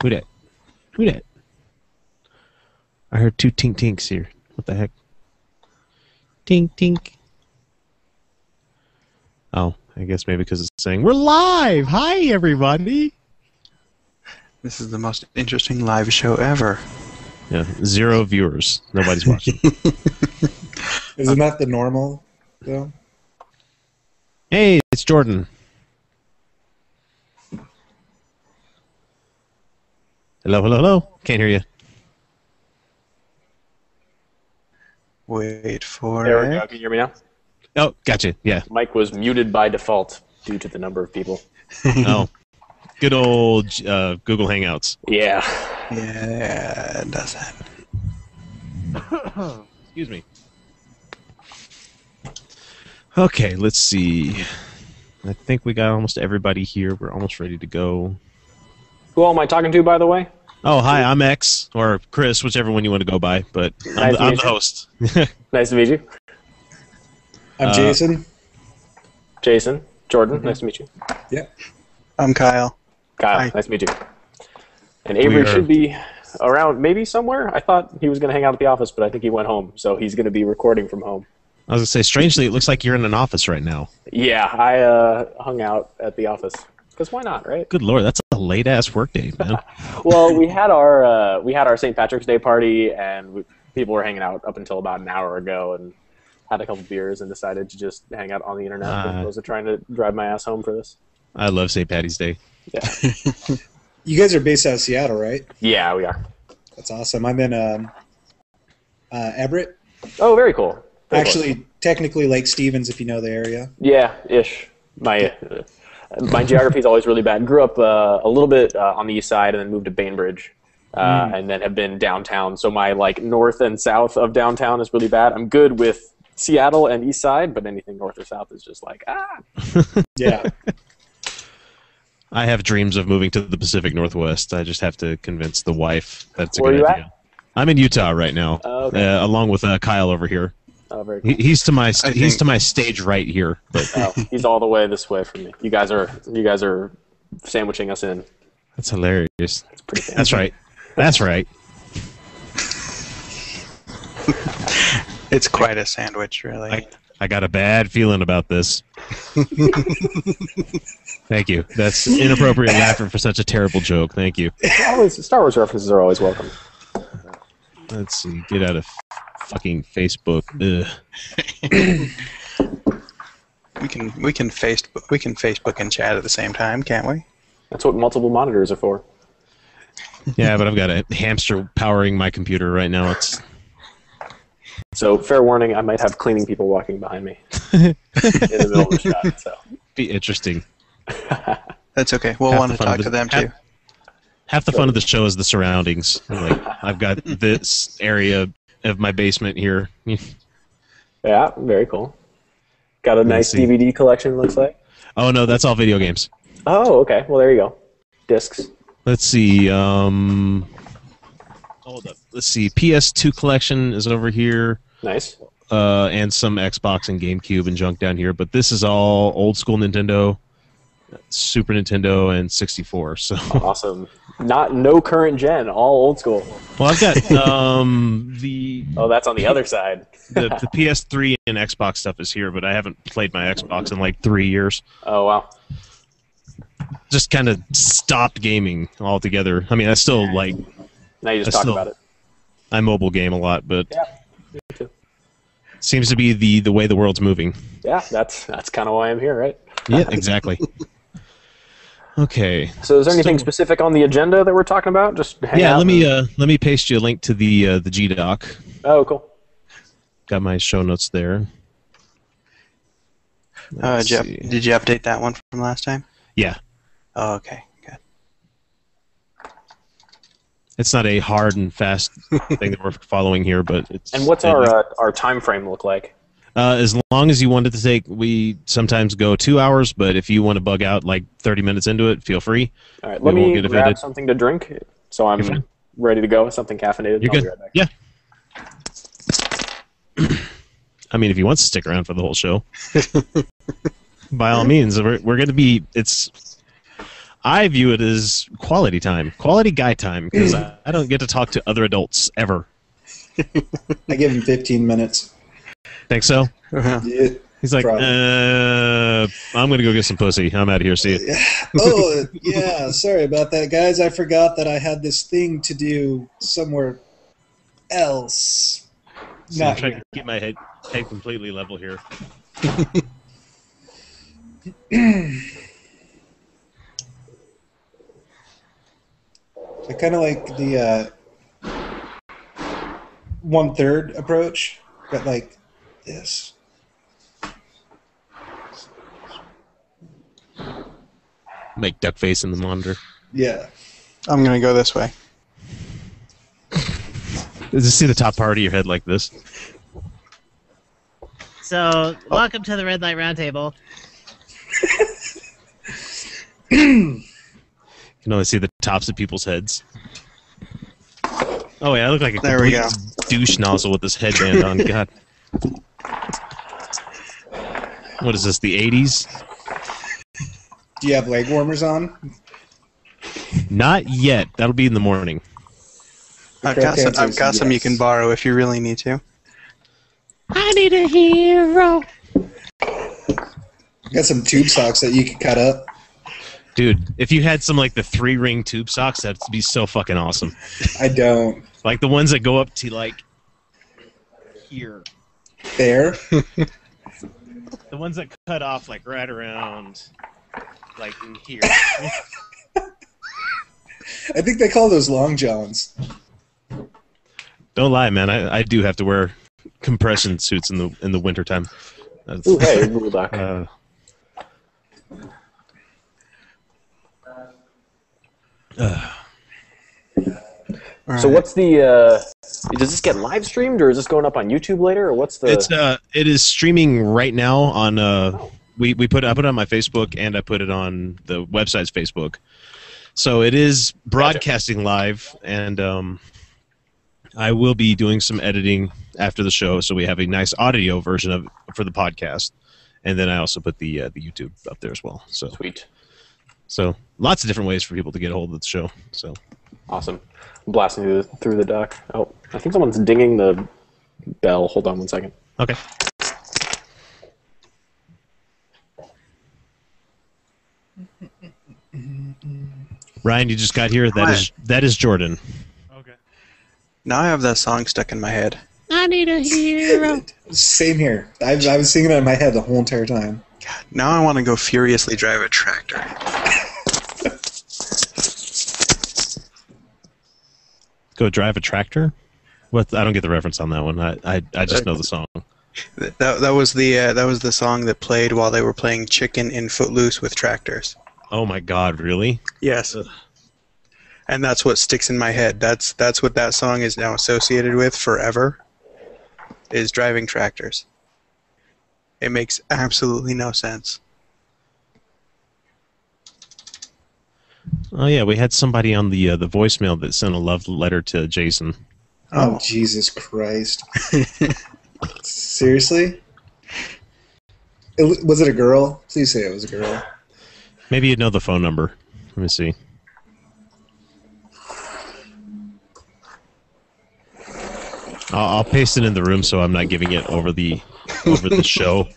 Who dat? Who dat? I heard two tink tinks here. What the heck? Tink tink. Oh, I guess maybe because it's saying we're live. Hi, everybody. This is the most interesting live show ever. Yeah, 0 viewers. Nobody's watching. Isn't that the normal, though? Hey, it's Jordan. Hello, hello, hello. Can't hear you. Wait for There we it. go. Can you hear me now? Oh, gotcha. Yeah. Mike was muted by default due to the number of people. Oh, good old Google Hangouts. Yeah. Yeah, it does that. Excuse me. Okay, let's see. I think we got almost everybody here. We're almost ready to go. Who all am I talking to, by the way? Oh, hi, I'm X, or Chris, whichever one you want to go by, but Nice to I'm meet the you. host. Nice to meet you. I'm Jason. Jason. Jordan. Nice to meet you. Yeah. I'm Kyle. Kyle. Hi. Nice to meet you. And Avery are- should be around maybe somewhere. I thought he was going to hang out at the office, but I think he went home, so he's going to be recording from home. I was going to say, strangely, it looks like you're in an office right now. Yeah, I hung out at the office. Because why not, right? Good Lord, that's a late-ass workday, man. Well, we had our St. Patrick's Day party, and people were hanging out up until about an hour ago, and had a couple beers, and decided to just hang out on the internet as opposed to trying to drive my ass home for this. I love St. Patty's Day. Yeah, You guys are based out of Seattle, right? yeah, we are. That's awesome. I'm in Everett. Oh, very cool. Very cool. Actually, technically Lake Stevens, if you know the area. Yeah, ish. My geography is always really bad. Grew up a little bit on the east side, and then moved to Bainbridge, and then have been downtown. So my north and south of downtown is really bad. I'm good with Seattle and east side, but anything north or south is just like Yeah. I have dreams of moving to the Pacific Northwest. I just have to convince the wife that's a Where good are you idea. I'm in Utah right now, Oh, okay. along with Kyle over here. Oh, very cool. He's to my think- to my stage right here. But Oh, he's all the way this way from me. You guys are sandwiching us in. that's hilarious. It's pretty fancy. That's right. That's right. It's quite a sandwich, really. I got a bad feeling about this. Thank you. That's inappropriate laughter for such a terrible joke. Thank you. Star Wars references are always welcome. Let's see. Get out of fucking Facebook. Ugh. we can Facebook and chat at the same time, can't we? That's what multiple monitors are for. Yeah, but I've got a hamster powering my computer right now. It's So, fair warning, I might have cleaning people walking behind me in the middle of the shot. So, be interesting. That's okay. We'll Half want the to fun talk of to the- them too. Half the fun of the show is the surroundings. Like I've got this area of my basement here. yeah, very cool. Got a nice see. DVD collection, looks like. Oh no, that's all video games. Oh, okay. Well, there you go. Discs. Let's see. Hold up. Let's see. PS2 collection is over here, Nice. and some Xbox and GameCube and junk down here. But this is all old school Nintendo, Super Nintendo, and 64. So, Awesome. No current gen, all old school. well, I've got the Oh, that's on the other side. the PS3 and Xbox stuff is here, but I haven't played my Xbox in like 3 years. Oh, wow. Just kind of stopped gaming altogether. I mean, I still like Now you just I talk still- about it. I mobile game a lot, but Yeah, me too. seems to be the way the world's moving. Yeah, that's kind of why I'm here, right? Yeah, exactly. Okay. So is there anything specific on the agenda that we're talking about? Just hang Yeah, out let me paste you a link to the G doc. Oh, cool. Got my show notes there. Let's see. Did you update that one from last time? Yeah, Oh, okay. Good. it's not a hard and fast thing that we're following here, but it's. And what's our time frame look like? As long as you want it to take, we sometimes go 2 hours, but if you want to bug out like 30 minutes into it, feel free. All right, We let won't me get grab offended. something to drink so You're fine. I'm ready to go. Something caffeinated. You're I'll good. be right back. Yeah. I mean, if you want to stick around for the whole show, by all means, we're going to be. I view it as quality time, quality guy time, because I don't get to talk to other adults ever. I give him 15 minutes. Think so? Yeah, He's like, probably. I'm going to go get some pussy. I'm out of here. See you. Oh, yeah, sorry about that, guys. I forgot that I had this thing to do somewhere else. So I'm Not trying here. to keep my head completely level here. I kind of like the 1/3 approach, but like this. Make duck face in the monitor. Yeah. I'm gonna go this way. Just see the top part of your head like this. So, welcome to the Red Light Roundtable. You can only see the tops of people's heads. Oh yeah, I look like a There we complete go. douche nozzle with this headband on. God. What is this? The 80s? Do you have leg warmers on? Not yet. That'll be in the morning. I've correct got answer is some you yes. can borrow if you really need to. I need a hero. Got some tube socks that you could cut up. Dude, if you had some like the 3-ring tube socks, that'd be so fucking awesome. I don't. Like the ones that go up to like here. There. The ones that cut off like right around like in here. I think they call those long johns. Don't lie, man. I do have to wear compression suits in the wintertime. Ooh, hey, Google Doc. So what's the? Does this get live streamed, or is this going up on YouTube later, or what's the? It is streaming right now on I put it on my Facebook and I put it on the website's Facebook. So it is broadcasting live, and I will be doing some editing after the show, so we have a nice audio version for the podcast, and then I also put the YouTube up there as well. So Sweet. So lots of different ways for people to get a hold of the show. So Awesome. I'm blasting through the dock. Oh, I think someone's dinging the bell. Hold on one second. okay. Ryan, you just got here. That is Jordan. Now I have that song stuck in my head. I need a hero. Same here. I was singing it in my head the whole entire time. God, now I want to go furiously drive a tractor. Go drive a tractor? What? I don't get the reference on that one. I just know the song. That was the song that played while they were playing Chicken in Footloose with tractors. Oh my God! Really? Yes. And that's what sticks in my head. That's what that song is now associated with forever. Is driving tractors. It makes absolutely no sense. Oh yeah, we had somebody on the voicemail that sent a love letter to Jason. Oh, Jesus Christ. Seriously? Was it a girl? Please say it was a girl. Maybe you'd know the phone number. Let me see. I'll paste it in the room so I'm not giving it over the show.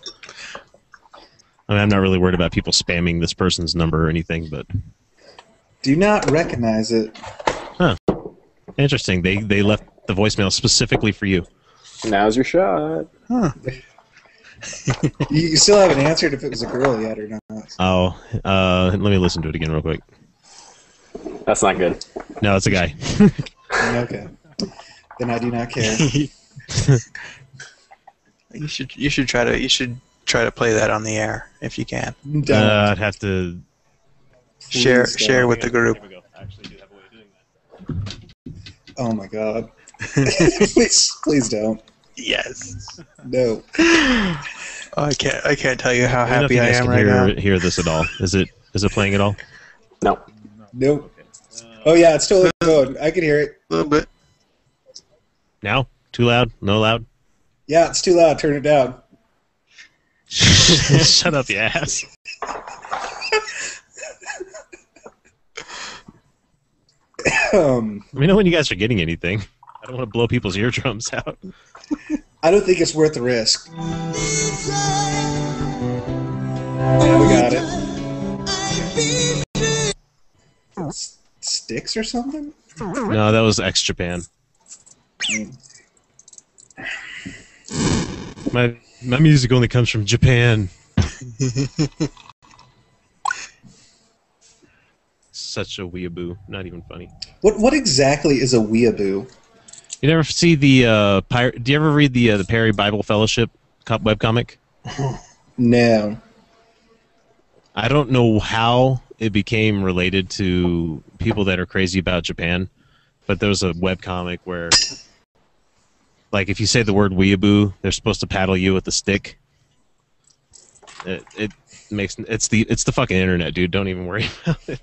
I mean, I'm not really worried about people spamming this person's number or anything, but Do not recognize it. interesting. They left the voicemail specifically for you. Now's your shot. Huh. You still haven't answered if it was a girl yet or not. Oh, let me listen to it again real quick. That's not good. No, it's a guy. Okay. Then I do not care. You should try to play that on the air if you can. Don't. I'd have to Share don't. with the group. Here we go. I actually do have a way of doing that. Oh my God. Please don't. Yes. No. I can't tell you how I don't know if happy you I guys am can right now. hear this at all. Is it playing at all? No. Nope. Oh yeah, it's totally going. I can hear it. A little bit. Now? Too loud? No loud? Yeah, it's too loud. Turn it down. Shut up, you ass. Let me know when you guys are getting anything. I don't want to blow people's eardrums out. I don't think it's worth the risk. Yeah, we got it. Sticks or something? No, that was X Japan. My music only comes from Japan. Such a weeaboo. Not even funny. What exactly is a weeaboo? You never see the do you ever read the Perry Bible Fellowship webcomic? No. I don't know how it became related to people that are crazy about Japan, but there was a webcomic where, like, if you say the word weeaboo, they're supposed to paddle you with a stick. It makes it's the fucking internet, dude. Don't even worry about it.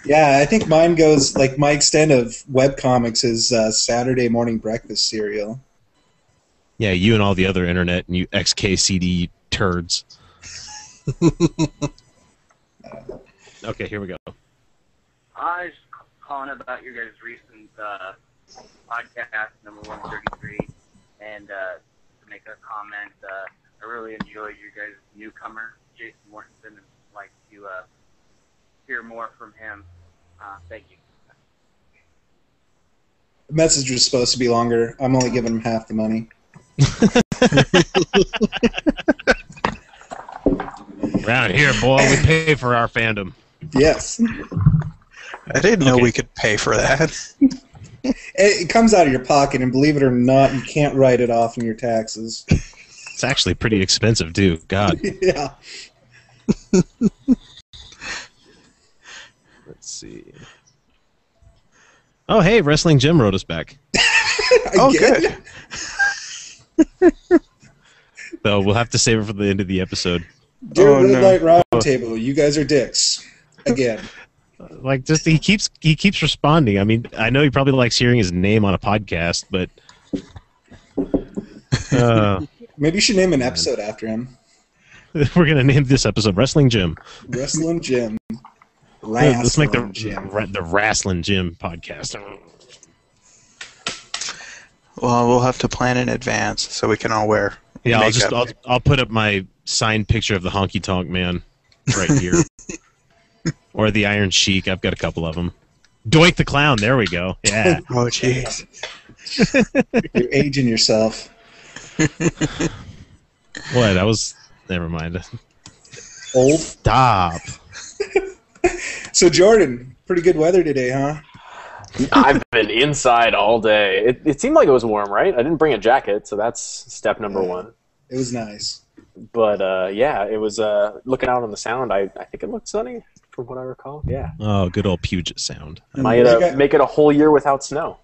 Yeah, I think mine goes, like, my extent of webcomics is Saturday morning breakfast cereal. Yeah, you and all the other internet and you XKCD turds. Okay, here we go. I was calling about your guys' recent podcast, number 133, and to make a comment, I really enjoyed your guys' newcomer, Jason Mortensen, and like to hear more from him. Thank you. The message was supposed to be longer. I'm only giving him half the money. Around here, boy, we pay for our fandom. Yes. I didn't know we could pay for that. It comes out of your pocket, and believe it or not, you can't write it off in your taxes. It's actually pretty expensive, too. God. Yeah. Let's see. Oh, hey, Wrestling Jim wrote us back. Oh, good. So we'll have to save it for the end of the episode. Dear Red Light Roundtable, you guys are dicks. Again. Like, just he keeps responding. I mean, I know he probably likes hearing his name on a podcast, but Maybe you should name an episode after him. we're gonna name this episode Wrestling Jim. Wrestling Jim. Let's make Jim. the Wrestling Jim podcast. Well, we'll have to plan in advance so we can all wear Yeah, makeup. I'll put up my signed picture of the Honky Tonk Man right here, or the Iron Sheik. I've got a couple of them. Doink the Clown. There we go. Yeah. Oh, jeez. You're aging yourself. What? I was. Never mind. Old. Stop. So, Jordan, pretty good weather today, huh? I've been inside all day. It seemed like it was warm, right? I didn't bring a jacket, so that's step number one. It was nice. But, yeah, it was looking out on the sound. I think it looked sunny, from what I recall. Yeah. Oh, good old Puget Sound. Might make it a whole year without snow.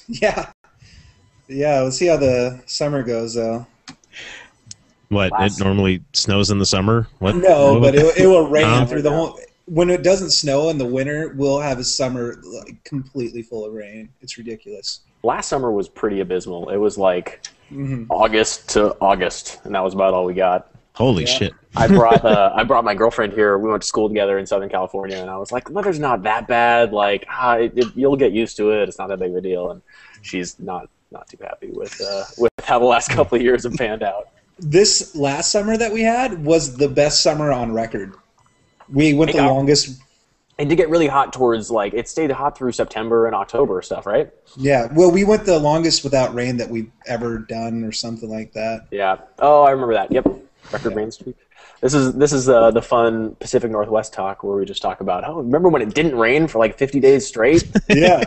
Yeah. Yeah, we'll see how the summer goes, though. What? It normally snows in the summer? What? No, but it will rain Huh? through the whole... When it doesn't snow in the winter, we'll have a summer completely full of rain. It's ridiculous. Last summer was pretty abysmal. It was like August to August, and that was about all we got. Holy shit. I brought my girlfriend here. We went to school together in Southern California, and I was like, weather's not that bad. Like, you'll get used to it. It's not that big of a deal. And she's not too happy with how the last couple of years have panned out. This last summer that we had was the best summer on record. We went the longest. It did get really hot towards, like, it stayed hot through September and October stuff, right? Yeah, well, we went the longest without rain that we've ever done or something like that. Yeah. Oh, I remember that. Yep. Record rain streak. This is the fun Pacific Northwest talk where we just talk about, remember when it didn't rain for like 50 days straight? Yeah,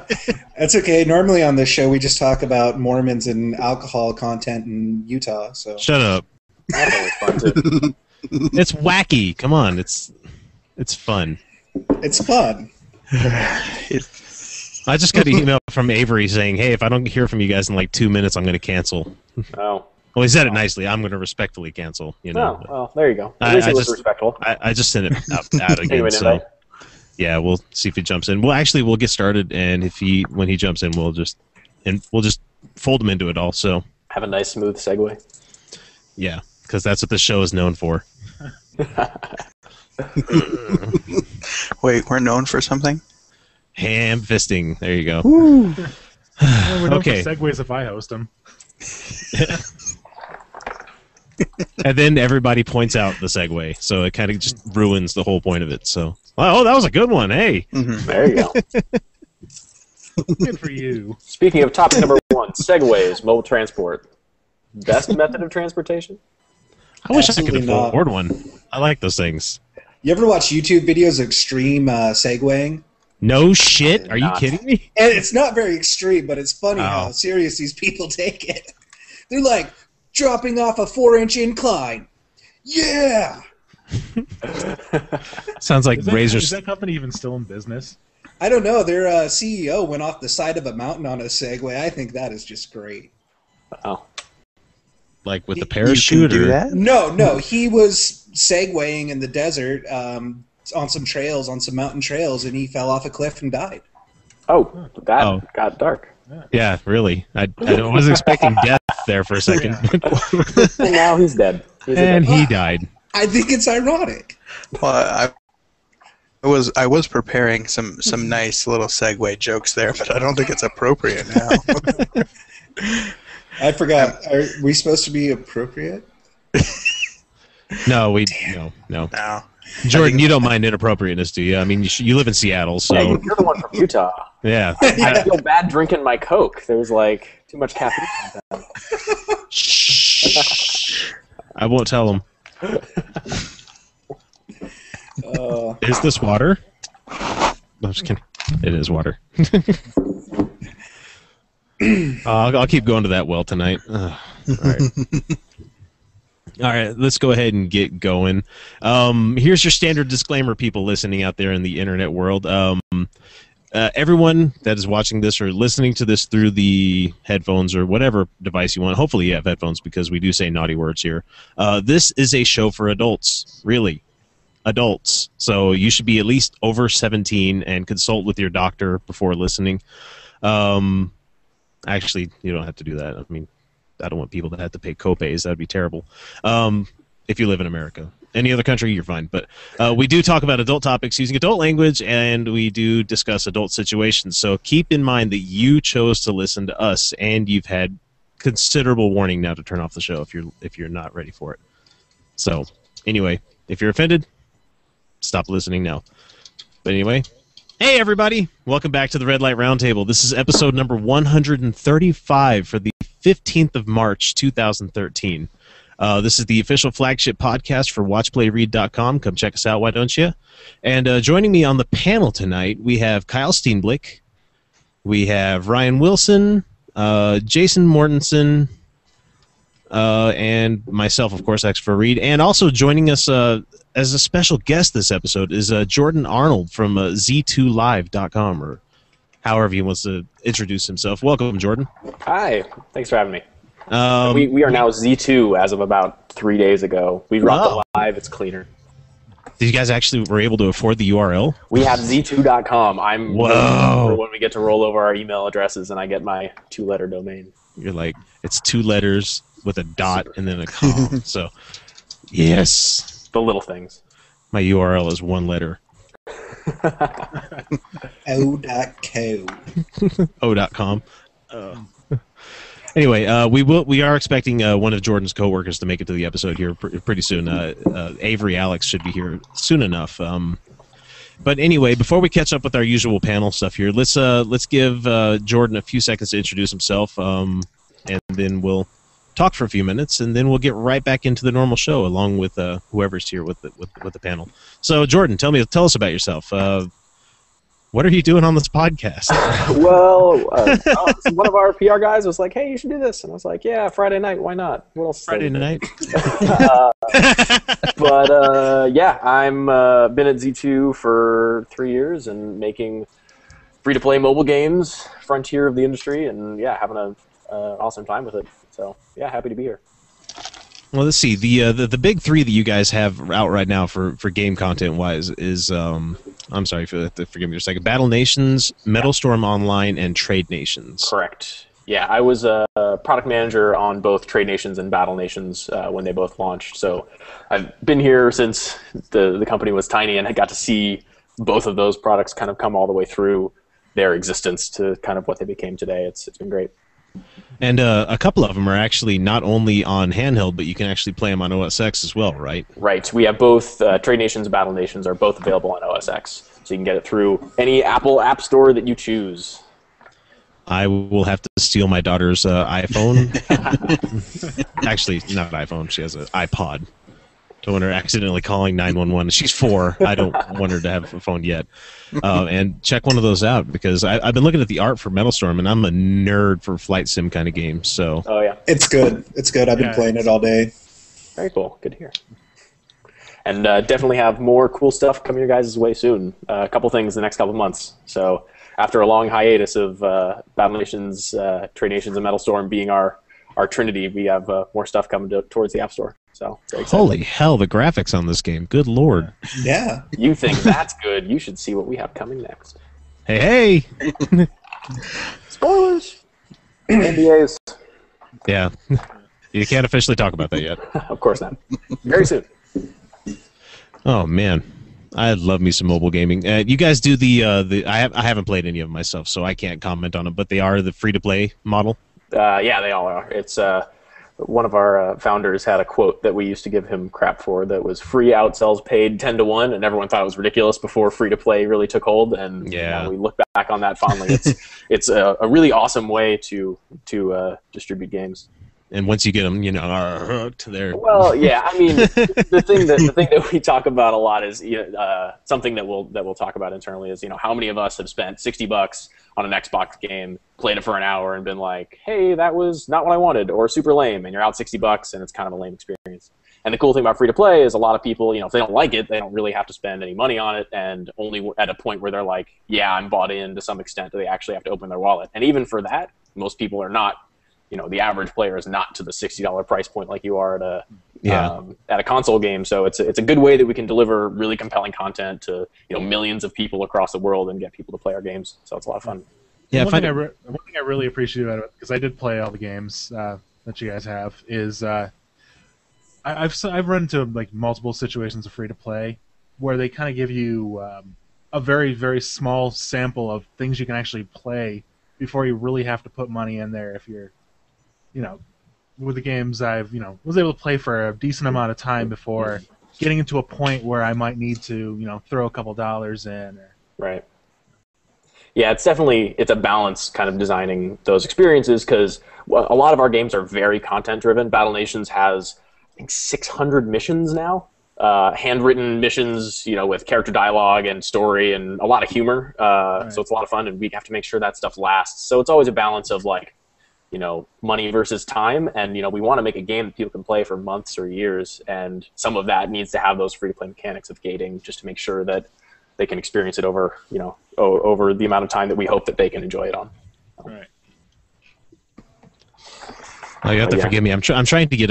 that's okay. Normally on this show we just talk about Mormons and alcohol content in Utah. So Shut up. That's always fun too. It's wacky. Come on. It's fun. it's fun. I just got an email from Avery saying, hey, if I don't hear from you guys in like 2 minutes, I'm going to cancel. Oh. Well, he said it nicely. I'm going to respectfully cancel. You know. Oh, well, there you go. At least it was respectful. I just sent it out again. Anyway, So yeah, we'll see if he jumps in. Well, actually, we'll get started, and when he jumps in, we'll just fold him into it all. So have a nice smooth segue. Yeah, because that's what the show is known for. Well, Wait, we're known for something? Ham fisting. There you go. Well, we're known Okay. for segues if I host them. And then everybody points out the segue, so it kind of just ruins the whole point of it. So, oh, that was a good one. Hey, There you go. Good for you. Speaking of topic number 1, segways, mobile transport. Best method of transportation? I wish I Absolutely could not. afford one. I like those things. You ever watch YouTube videos of extreme segwaying? No shit. Are you Not. kidding me? And it's not very extreme, but it's funny Oh. how serious these people take it. They're like, dropping off a 4-inch incline. Yeah! Sounds like Is that, razor. is that company even still in business? I don't know. Their CEO went off the side of a mountain on a Segway. I think that is just great. Oh. Like with the You parachute, can do or that? No, he was Segwaying in the desert on some trails, on some mountain trails, and he fell off a cliff and died. Oh, that Oh. got dark. Yeah, really. I was expecting death there for a second, And now he's dead. He's and dead. he died. I think it's ironic. Well, I was preparing some nice little segue jokes there, but I don't think it's appropriate now. I forgot. Are we supposed to be appropriate? No, no. No. Jordan, you don't mind inappropriateness, do you? I mean, you live in Seattle, so Yeah, you're the one from Utah. yeah. I feel bad drinking my Coke. There's like too much caffeine content. Shh. I won't tell him. Is this water? No, I'm just kidding. It is water. I'll keep going to that well tonight. All right. All right, let's go ahead and get going. Here's your standard disclaimer, people listening out there in the internet world. Everyone that is watching this or listening to this through the headphones or whatever device you want, hopefully you have headphones because we do say naughty words here. This is a show for adults, really. Adults. So you should be at least over 17 and consult with your doctor before listening. Actually, you don't have to do that. I mean, I don't want people to have to pay copays. That would be terrible. If you live in America. Any other country, you're fine. But we do talk about adult topics using adult language, and we do discuss adult situations. So keep in mind that you chose to listen to us, and you've had considerable warning now to turn off the show if you're not ready for it. So anyway, if you're offended, stop listening now. But anyway, hey everybody, welcome back to the Red Light Roundtable. This is episode number 135 for the 15th of March 2013. This is the official flagship podcast for WatchPlayRead.com. Come check us out, why don't you? And joining me on the panel tonight, we have Kyle Steenblick, we have Ryan Wilson, Jason Mortensen, and myself, of course, X for Read. And also joining us as a special guest this episode is Jordan Arnold from Z2Live.com, or however he wants to introduce himself. Welcome, Jordan. Hi, thanks for having me. We are now Z2 as of about 3 days ago. We dropped it live. It's cleaner. Did you guys actually were able to afford the URL? We have Z2.com. I'm Whoa. waiting for when we get to roll over our email addresses and I get my 2-letter domain. You're like, it's 2 letters with a dot and then a com. So, yes. The little things. My URL is 1 letter. O.co. O.com. Anyway, we are expecting one of Jordan's coworkers to make it to the episode here pretty soon. Avery Alex should be here soon enough. But anyway, before we catch up with our usual panel stuff here, let's give Jordan a few seconds to introduce himself, and then we'll talk for a few minutes, and then we'll get right back into the normal show along with whoever's here with the panel. So, Jordan, tell us about yourself. What are you doing on this podcast? Well, one of our PR guys was like, "Hey, you should do this," and I was like, "Yeah, Friday night, why not? What else?" Friday night. But yeah, I'm been at Z2 for 3 years and making free-to-play mobile games, frontier of the industry, and yeah, having an awesome time with it. So yeah, happy to be here. Well, let's see. The big 3 that you guys have out right now for game content wise is I'm sorry, forgive me for a second. Battle Nations, Metal Storm Online, and Trade Nations. Correct. Yeah, I was a product manager on both Trade Nations and Battle Nations when they both launched. So I've been here since the company was tiny, and I got to see both of those products kind of come all the way through their existence to kind of what they became today. It's been great. And a couple of them are actually not only on handheld, but you can actually play them on OS X as well, right? Right. We have both. Trade Nations and Battle Nations are both available on OS X, so you can get it through any Apple App Store that you choose. I will have to steal my daughter's iPhone. Actually, not an iPhone. She has an iPod. Don't want her accidentally calling 911. She's 4. I don't want her to have a phone yet. And check one of those out, because I've been looking at the art for Metal Storm, and I'm a nerd for flight sim kind of games. So. Oh yeah. It's good. It's good. I've been playing it all day. Very cool. Good to hear. And definitely have more cool stuff coming your guys' way soon. A couple things the next couple months. So after a long hiatus of Battle Nations, Trade Nations, and Metal Storm being our trinity, we have more stuff coming towards the App Store. So very excited. Holy hell, the graphics on this game. Good lord. Yeah. You think that's good? You should see what we have coming next. Hey! Spoilers! NDAs. Yeah. You can't officially talk about that yet. Of course not. Very soon. Oh, man. I love me some mobile gaming. You guys do I haven't played any of them myself, so I can't comment on them, but they are the free-to-play model? Yeah, they all are. It's one of our founders had a quote that we used to give him crap for that was free outsells paid 10 to 1, and everyone thought it was ridiculous before free-to-play really took hold, and we look back on that fondly. It's a really awesome way to distribute games. And once you get them, are hooked there. Well, yeah, I mean, the thing that we talk about a lot is something that we'll talk about internally is how many of us have spent $60 on an Xbox game, played it for an hour, and been like, hey, that was not what I wanted, or super lame, and you're out $60, and it's kind of a lame experience. And the cool thing about free to play is a lot of people, if they don't like it, they don't really have to spend any money on it, and only at a point where they're like, yeah, I'm bought in to some extent, do they actually have to open their wallet. And even for that, most people are not. The average player is not to the $60 price point like you are at a console game. So it's a good way that we can deliver really compelling content to millions of people across the world and get people to play our games. So it's a lot of fun. Yeah, one thing I really appreciate about it, because I did play all the games that you guys have, is I've run into multiple situations of free to play where they kind of give you a very, very small sample of things you can actually play before you really have to put money in there. If you're with the games I've, was able to play for a decent amount of time before getting into a point where I might need to, throw a couple dollars in. Right. Yeah, it's a balance kind of designing those experiences, because a lot of our games are very content-driven. Battle Nations has, I think, 600 missions now, handwritten missions, with character dialogue and story and a lot of humor. Right. So it's a lot of fun, and we have to make sure that stuff lasts. So it's always a balance of money versus time, and we want to make a game that people can play for months or years, and some of that needs to have those free-to-play mechanics of gating just to make sure that they can experience it over over the amount of time that we hope that they can enjoy it on. Right. Oh, you have to forgive me. I'm trying to get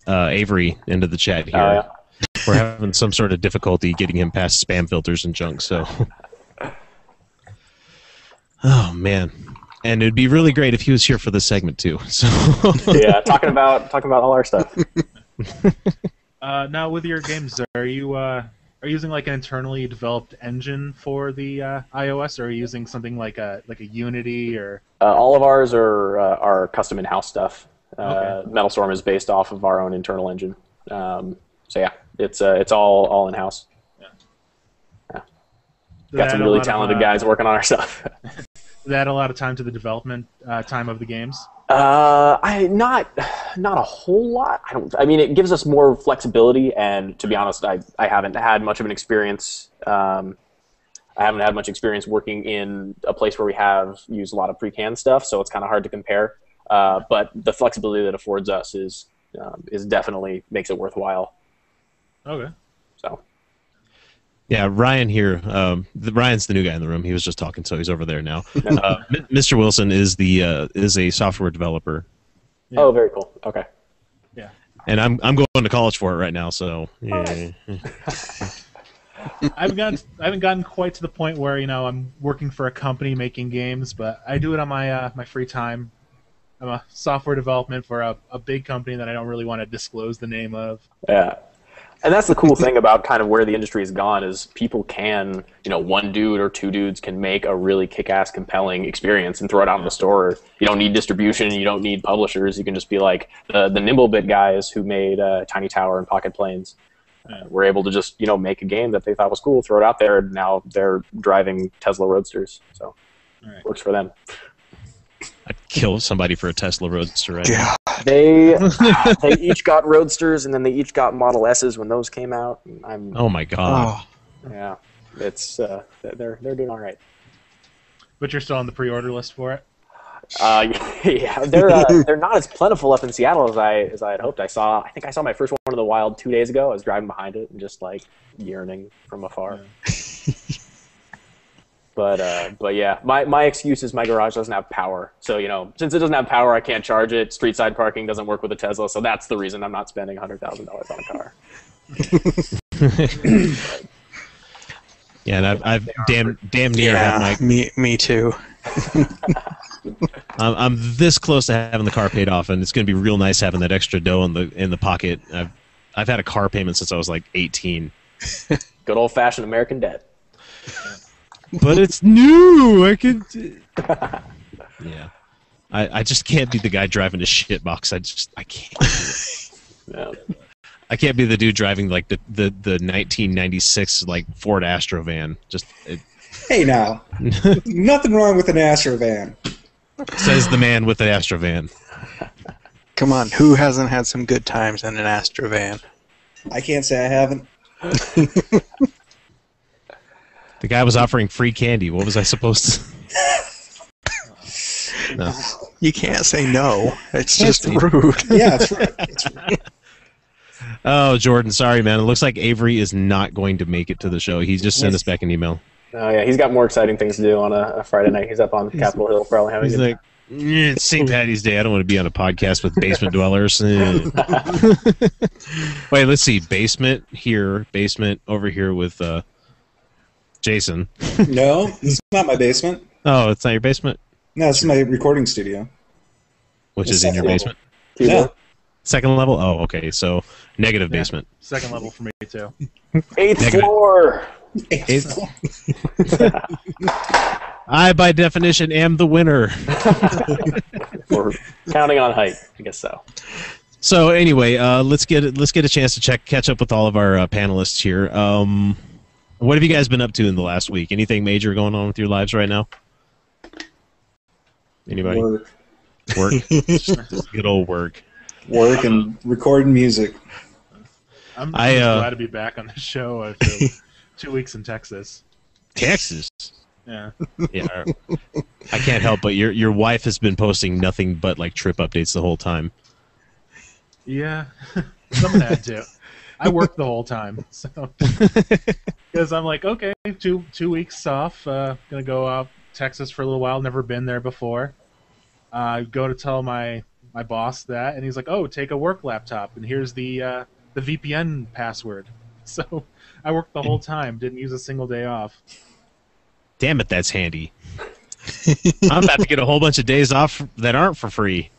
Avery into the chat here. Yeah. We're having some sort of difficulty getting him past spam filters and junk. So, oh man. And it'd be really great if he was here for this segment too. So yeah, talking about all our stuff. Now, with your games, are you using an internally developed engine for the iOS, or are you using something like a Unity or? All of ours are custom in-house stuff. Okay. Metal Storm is based off of our own internal engine. So yeah, it's all in-house. Yeah. Got some really talented guys working on our stuff. Does that add a lot of time to the development time of the games? Not a whole lot. I mean, it gives us more flexibility, and to be honest, I haven't had much of an experience. I haven't had much experience working in a place where we have used a lot of pre-canned stuff, so it's kind of hard to compare. But the flexibility that affords us is definitely makes it worthwhile. Okay. So. Yeah, Ryan here. Ryan's the new guy in the room. He was just talking, so he's over there now. Mr. Wilson is a software developer. Yeah. Oh, very cool. Okay. Yeah. And I'm going to college for it right now, so yeah. I haven't gotten quite to the point where I'm working for a company making games, but I do it on my my free time. I'm a software development for a big company that I don't really want to disclose the name of. Yeah. And that's the cool thing about kind of where the industry has gone is people can, one dude or two dudes can make a really kick-ass, compelling experience and throw it out in the store. You don't need distribution. You don't need publishers. You can just be like the Nimblebit guys who made Tiny Tower and Pocket Planes. Were able to just, make a game that they thought was cool, throw it out there, and now they're driving Tesla Roadsters. So it works for them. I'd kill somebody for a Tesla Roadster right Yeah. They each got Roadsters, and then they each got Model S's when those came out. Oh my god. Yeah, it's they're doing all right. But you're still on the pre-order list for it. Yeah, they're not as plentiful up in Seattle as I had hoped. I think I saw my first one in the wild 2 days ago. I was driving behind it and just like yearning from afar. Yeah. But yeah, my excuse is my garage doesn't have power. So since it doesn't have power, I can't charge it. Street side parking doesn't work with a Tesla, so that's the reason I'm not spending $100,000 on a car. Yeah, and I've damn near had my me too. I'm this close to having the car paid off, and it's going to be real nice having that extra dough in the pocket. I've had a car payment since I was like 18. Good old fashioned American debt. But it's new. I could. Yeah, I just can't be the guy driving a shitbox. I can't. Yeah. I can't be the dude driving like the 1996 like Ford Astro van. Hey now, nothing wrong with an Astro van. Says the man with the Astro van. Come on, who hasn't had some good times in an Astro van? I can't say I haven't. The guy was offering free candy. What was I supposed to? No. You can't say no. It's just rude. Yeah, that's right. That's right. Oh, Jordan, sorry, man. It looks like Avery is not going to make it to the show. He just sent us back an email. Oh yeah, he's got more exciting things to do on a Friday night. He's up on Capitol Hill, probably having. He's like, it's St. Patty's Day. I don't want to be on a podcast with basement dwellers. Wait, let's see. Basement here, basement over here with Jason. No, this is not my basement. Oh, it's not your basement? No, this is my recording studio. Which is in your basement? Yeah. Second level? Oh, okay. So negative basement. Second level for me too. Eighth floor. I, by definition, am the winner. We're counting on height, I guess so. So anyway, let's get a chance to catch up with all of our panelists here. What have you guys been up to in the last week? Anything major going on with your lives right now? Anybody? Work. Just good old work. Work and recording music. I'm glad to be back on the show after 2 weeks in Texas. Texas? Yeah. Yeah. I can't help but your wife has been posting nothing but like trip updates the whole time. Yeah. Someone had to. I worked the whole time, so because I'm like, okay, 2 weeks off. Gonna go out Texas for a little while. Never been there before. Go to tell my boss that, and he's like, "Oh, take a work laptop, and here's the VPN password." So I worked the whole time. Didn't use a single day off. Damn it, that's handy. I'm about to get a whole bunch of days off that aren't for free.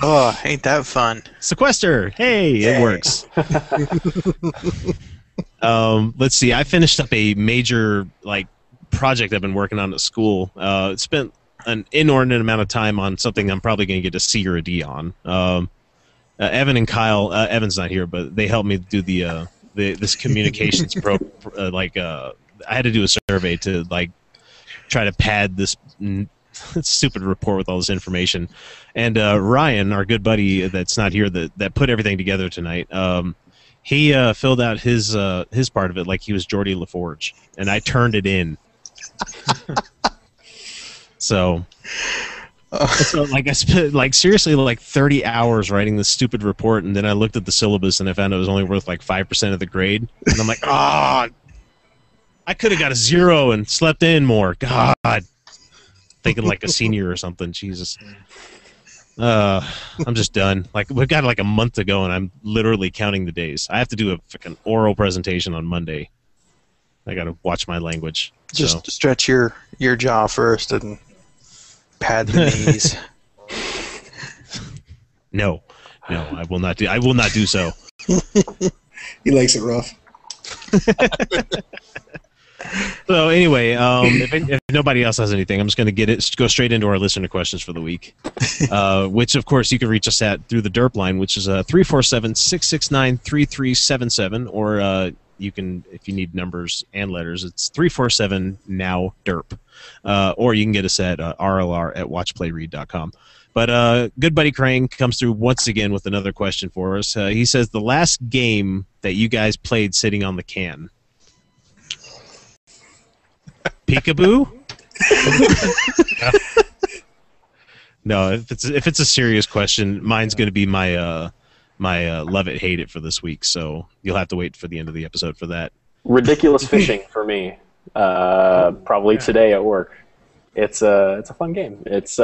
Oh, ain't that fun? Sequester. Hey, it works. Let's see. I finished up a major project I've been working on at school. Spent an inordinate amount of time on something I'm probably going to get a C or a D on. Evan and Kyle. Evan's not here, but they helped me do this communications I had to do a survey to try to pad this stupid report with all this information. And Ryan, our good buddy that's not here, that put everything together tonight, he filled out his part of it like he was Geordie LaForge, and I turned it in. So I spent seriously 30 hours writing this stupid report, and then I looked at the syllabus and I found it was only worth 5% of the grade, and I'm like, I could have got a 0 and slept in more. God. Thinking like a senior or something. Jesus. I'm just done. We've got a month to go, and I'm literally counting the days. I have to do a freaking oral presentation on Monday. I got to watch my language. Just stretch your jaw first and pad the knees. No, I will not do. I will not do so. He likes it rough. So anyway, if nobody else has anything, I'm just going to go straight into our listener questions for the week, which of course you can reach us at through the DERP line, which is 347-669-3377, or you can, if you need numbers and letters, it's 347-NOW-DERP, or you can get us at rlr@watchplayread.com. But good buddy Crane comes through once again with another question for us. He says, the last game that you guys played sitting on the can. Peekaboo? No, if it's a serious question, mine's going to be my love it, hate it for this week. So you'll have to wait for the end of the episode for that. Ridiculous fishing for me. Probably today at work. It's a fun game. It's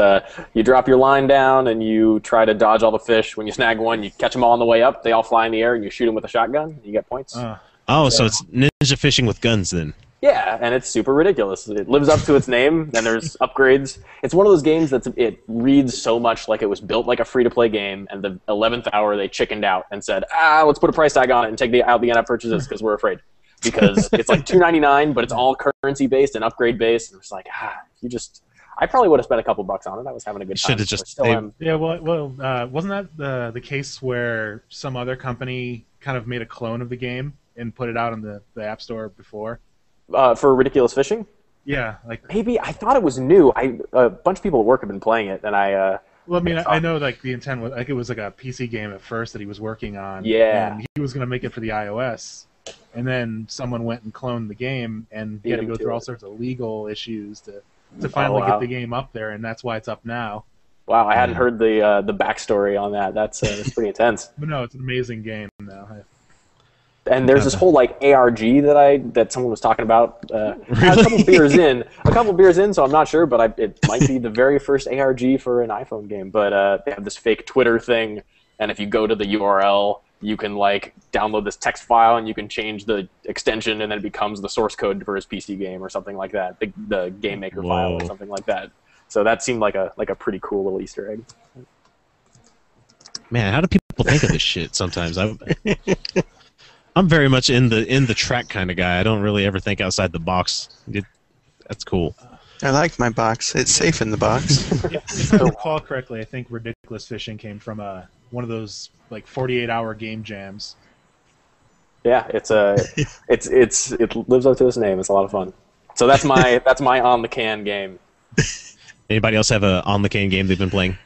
you drop your line down and you try to dodge all the fish. When you snag one, you catch them all on the way up. They all fly in the air and you shoot them with a shotgun. You get points. So it's ninja fishing with guns then. Yeah, and it's super ridiculous. It lives up to its name, and there's upgrades. It's one of those games it reads so much like it was built like a free-to-play game, and the 11th hour they chickened out and said, let's put a price tag on it and take out the in-app purchases because we're afraid. Because it's like $2.99, but it's all currency-based and upgrade-based, and it's like, I probably would have spent a couple bucks on it. I was having a good time. Should have just... Yeah, well, wasn't that the case where some other company kind of made a clone of the game and put it out on the App Store before? For Ridiculous Fishing? Yeah, like maybe I thought it was new. A bunch of people at work have been playing it, and I. Well, I mean, I know like the intent was like it was like a PC game at first that he was working on. Yeah. And he was going to make it for the iOS, and then someone went and cloned the game, and he had to go through all sorts of legal issues to finally get the game up there, and that's why it's up now. Wow, I hadn't heard the backstory on that. That's pretty intense. But no, it's an amazing game now. And there's this whole like ARG that someone was talking about. Really? A couple beers in, so I'm not sure, but it might be the very first ARG for an iPhone game. But they have this fake Twitter thing, and if you go to the URL, you can like download this text file, and you can change the extension, and then it becomes the source code for his PC game or something like that, the game maker file or something like that. So that seemed like a pretty cool little Easter egg. Man, how do people think of this shit sometimes? I'm very much in the track kind of guy. I don't really ever think outside the box. That's cool. I like my box. It's safe in the box. If I recall correctly, I think Ridiculous Fishing came from one of those like 48-hour game jams. Yeah, it lives up to its name. It's a lot of fun. So that's my on the can game. Anybody else have a on the can game they've been playing?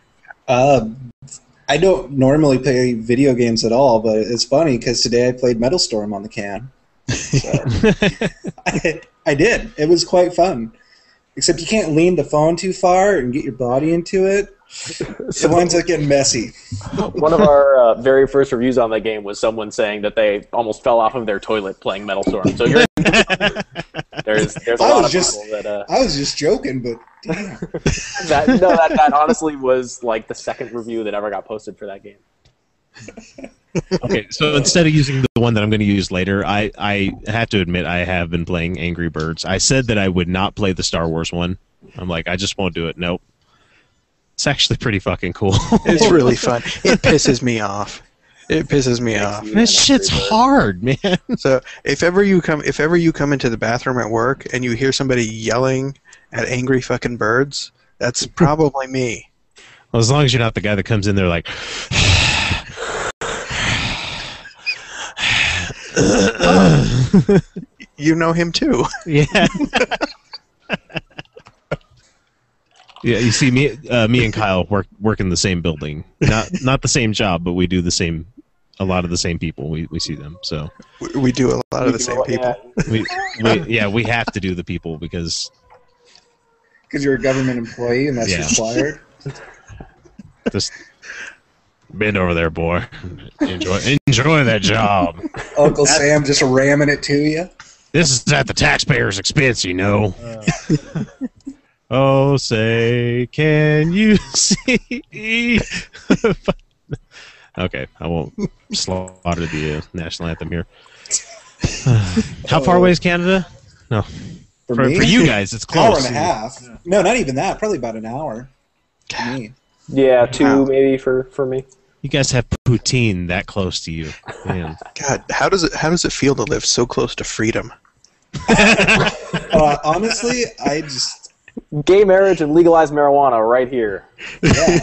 I don't normally play video games at all, but it's funny because today I played Metal Storm on the can. So I did. It was quite fun. Except you can't lean the phone too far and get your body into it. It winds up getting messy. One of our very first reviews on that game was someone saying that they almost fell off of their toilet playing Metal Storm. So there's a lot of people that... I was just joking, but damn. that honestly was like the second review that ever got posted for that game. Okay, so instead of using the one that I'm going to use later, I have to admit I have been playing Angry Birds. I said that I would not play the Star Wars one. I'm like, I just won't do it. Nope. It's actually pretty fucking cool. It's really fun. It pisses me off. This shit's hard, man. So if ever you come into the bathroom at work and you hear somebody yelling at Angry fucking Birds, that's probably me. Well, as long as you're not the guy that comes in there like... You know him too. Yeah. Yeah, you see, me and Kyle work in the same building. Not the same job, but we do a lot of the same people. We see them. So we do a lot of the same people. We have to do the people because you're a government employee and that's required. Just bend over there, boy. Enjoy that job. Uncle Sam just ramming it to you. This is at the taxpayer's expense, you know. Oh, say, can you see? Okay, I won't slaughter the national anthem here. How far away is Canada? No. For you guys, it's close. Hour and a half. No, not even that. Probably about an hour. For me. Yeah, two maybe for me. You guys have poutine that close to you. Man. God, how does it feel to live so close to freedom? Honestly, I just Gay marriage and legalized marijuana right here. yeah.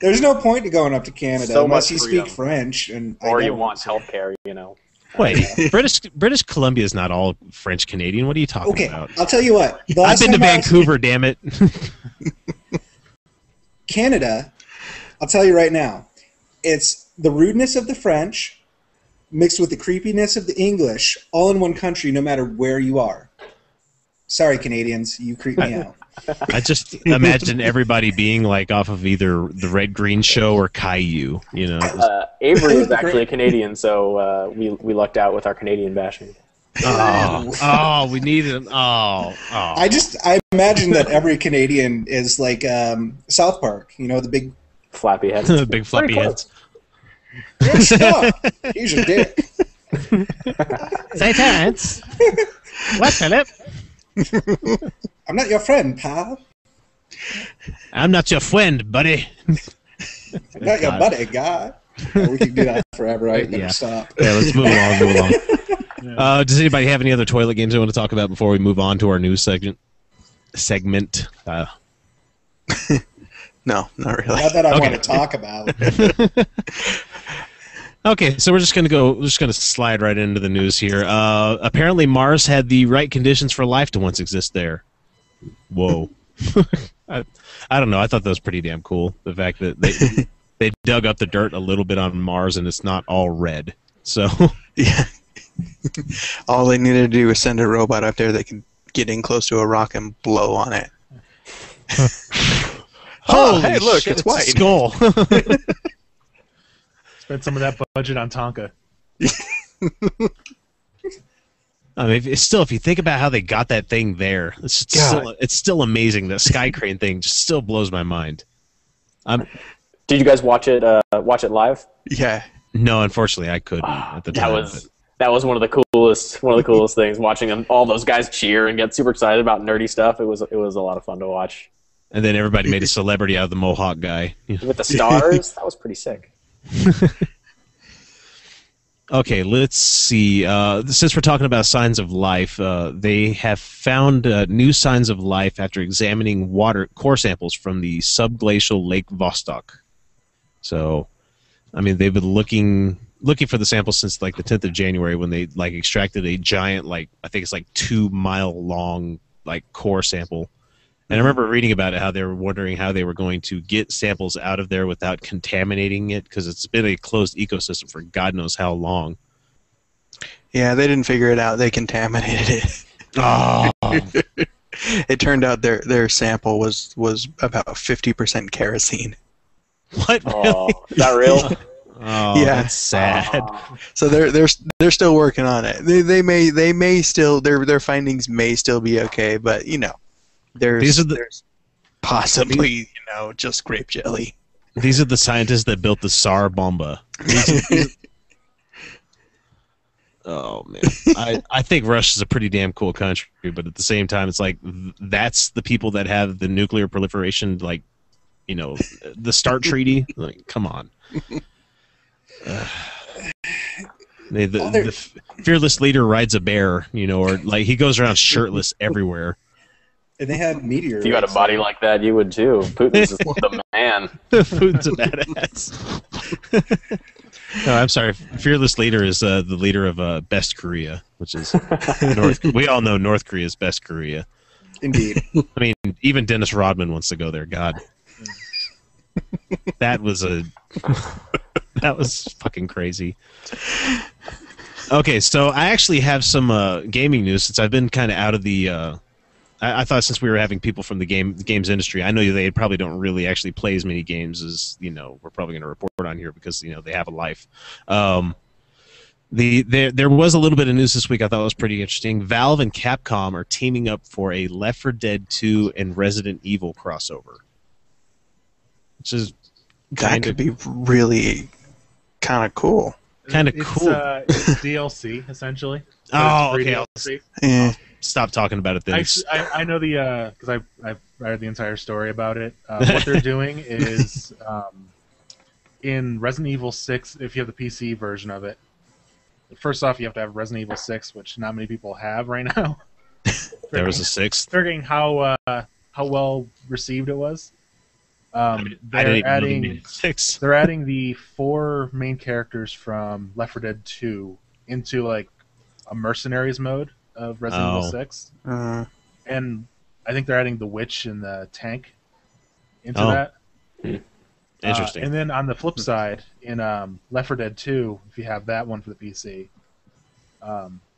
There's no point to going up to Canada So unless much you freedom. speak French, and Or I you don't, want so- healthcare, you know. Wait, British Columbia is not all French Canadian. What are you talking Okay, about? I'll tell you what. The I've last been to time I was- Vancouver, damn it. Canada, I'll tell you right now, it's the rudeness of the French mixed with the creepiness of the English, all in one country, no matter where you are. Sorry, Canadians, you creep me out. I just imagine everybody being like off of either the Red Green Show or Caillou, you know. Avery is actually a Canadian, so we lucked out with our Canadian bashing. We need him. I imagine that every Canadian is like South Park, you know, the big Flappy head. big floppy Pretty heads. "Good stuff. He's a dick." Say Terrence. What, Philip? I'm not your friend, pal. I'm not your friend, buddy. I'm not your God. buddy, guy. Oh, we can do that forever. I better Yeah. stop. Yeah, let's move along. Does anybody have any other toilet games they want to talk about before we move on to our news segment? No, not really. Not that I Okay. want to talk about. Okay, so we're just gonna slide right into the news here. Apparently, Mars had the right conditions for life to once exist there. Whoa. I don't know. I thought that was pretty damn cool. The fact that they dug up the dirt a little bit on Mars and it's not all red. So Yeah. All they needed to do was send a robot up there that could get in close to a rock and blow on it. holy hey, look, shit, it's a white. skull. Spend some of that budget on Tonka. I mean, if you think about how they got that thing there, it's still amazing. That sky crane thing just still blows my mind. Did you guys watch it live? Yeah. No, unfortunately, I couldn't at the time. That was one of the coolest things. Watching them, all those guys cheer and get super excited about nerdy stuff. It was a lot of fun to watch. And then everybody made a celebrity out of the Mohawk guy. With the stars, that was pretty sick. Okay, let's see. Since we're talking about signs of life, they have found new signs of life after examining water core samples from the subglacial Lake Vostok. So, I mean, they've been looking for the samples since like the 10th of January when they like extracted a giant, like I think it's like 2-mile long like core sample. And I remember reading about it, how they were wondering how they were going to get samples out of there without contaminating it, because it's been a closed ecosystem for God knows how long. Yeah, they didn't figure it out. They contaminated it. Oh, It turned out their sample was about 50% kerosene. what? Oh, Really? is that real? Oh, Yeah. that's sad. So they're still working on it. They may still their findings may still be okay, but you know, there's possibly just grape jelly. These are the scientists that built the Tsar Bomba. Oh man, I think Russia's a pretty damn cool country, but at the same time, it's like that's the people that have the nuclear proliferation, like the START treaty. Like, come on. The fearless leader rides a bear, or like he goes around shirtless everywhere. And they had meteorites. If you had a body like that, you would too. Putin's the man. Food's a badass. No, I'm sorry. Fearless leader is the leader of Best Korea, which is we all know North Korea is Best Korea. Indeed. I mean, even Dennis Rodman wants to go there. God, that was fucking crazy. Okay, so I actually have some gaming news since I've been kind of out of the. I thought since we were having people from the games industry, I know they probably don't really actually play as many games as we're probably going to report on here because they have a life. There was a little bit of news this week I thought was pretty interesting. Valve and Capcom are teaming up for a Left 4 Dead 2 and Resident Evil crossover, which is That could be really kind of cool. Kind of cool. It's DLC essentially. So Oh, it's free okay. DLC. Yeah. Stop talking about it then. I know the because I've read the entire story about it. What they're doing is in Resident Evil 6, if you have the PC version of it, first off, you have to have Resident Evil 6, which not many people have right now. There was a 6th. Forgetting how well received it was. I didn't even know they made a 6. They're adding the 4 main characters from Left 4 Dead 2 into like a mercenaries mode of Resident Evil 6, and I think they're adding the witch and the tank into that. Interesting. And then on the flip side, in Left 4 Dead 2, if you have that one for the PC,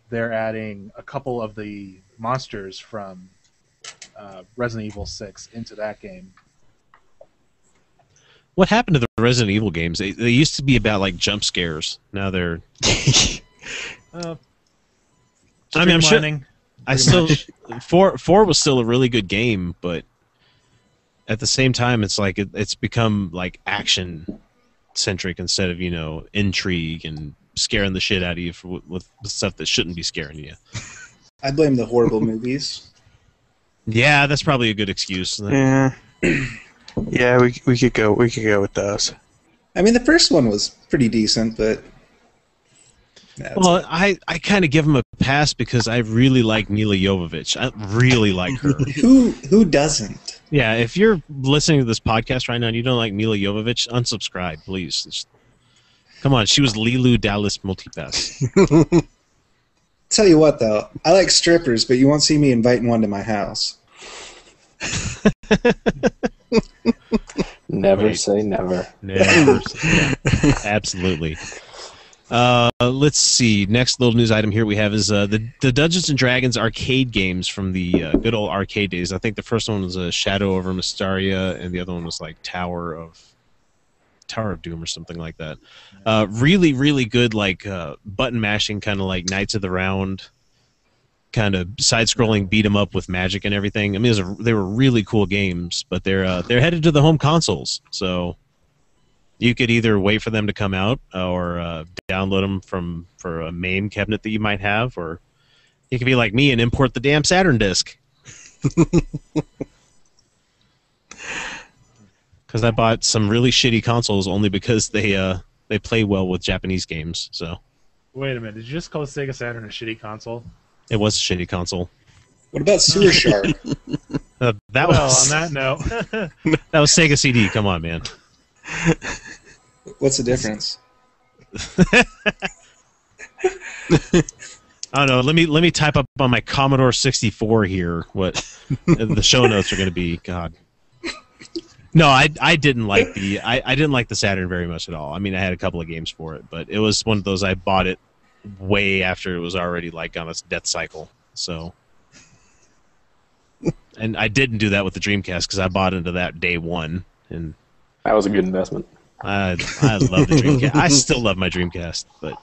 they're adding a couple of the monsters from Resident Evil 6 into that game. What happened to the Resident Evil games? They used to be about like jump scares. Now they're. I mean, I'm sure. I still 4 was still a really good game, but at the same time, it's like it's become like action centric instead of intrigue and scaring the shit out of you with stuff that shouldn't be scaring you. I blame the horrible movies. Yeah, that's probably a good excuse. Yeah, yeah, we could go with those. I mean, the first one was pretty decent, but well, I kind of give him a pass because I really like Mila Jovovich. I really like her. Who doesn't? Yeah, if you're listening to this podcast right now and you don't like Mila Jovovich, unsubscribe, please. Come on, she was Lilu Dallas Multipass. Tell you what, though, I like strippers, but you won't see me inviting one to my house. Never say never. Never say never. Absolutely. Let's see. Next little news item here we have is the Dungeons and Dragons arcade games from the good old arcade days. I think the first one was Shadow over Mystaria, and the other one was like Tower of Doom or something like that. Really, really good, like button mashing, kind of like Knights of the Round, kind of side-scrolling beat 'em up with magic and everything. I mean, they were really cool games, but they're headed to the home consoles, so. You could either wait for them to come out or download them for a MAME cabinet that you might have, or you could be like me and import the damn Saturn disc. Because I bought some really shitty consoles only because they play well with Japanese games. So. Wait a minute, did you just call the Sega Saturn a shitty console? It was a shitty console. What about Sewer Shark? On that note, that was Sega CD. Come on, man. What's the difference? I don't know. Let me type up on my Commodore 64 here what the show notes are going to be. God. No, I didn't like I didn't like the Saturn very much at all. I mean, I had a couple of games for it, but it was one of those I bought it way after it was already like on its death cycle. So, and I didn't do that with the Dreamcast because I bought into that day one, and that was a good investment. I love the Dreamcast. I still love my Dreamcast, but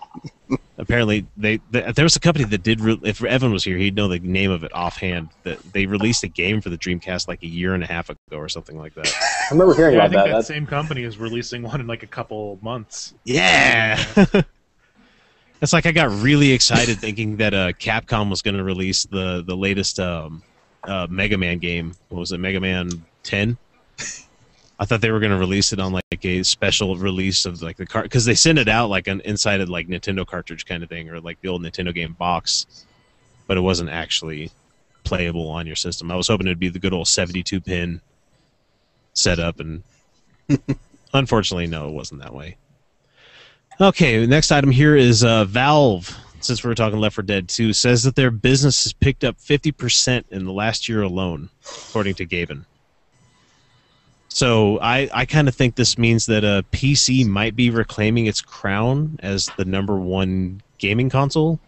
apparently there was a company that did. If Evan was here, he'd know the name of it offhand. That they released a game for the Dreamcast like a year and a half ago or something like that. I remember hearing I about think that. that same company is releasing one in like a couple months. Yeah. It's like I got really excited thinking that Capcom was going to release the latest Mega Man game. What was it, Mega Man 10? I thought they were going to release it on like a special release of like the card, because they send it out like an inside of like Nintendo cartridge kind of thing, or like the old Nintendo game box, but it wasn't actually playable on your system. I was hoping it'd be the good old 72-pin setup, and unfortunately, no, it wasn't that way. Okay, the next item here is Valve. Since we were talking Left 4 Dead 2, says that their business has picked up 50% in the last year alone, according to Gaben. So I kind of think this means that PC might be reclaiming its crown as the #1 gaming console.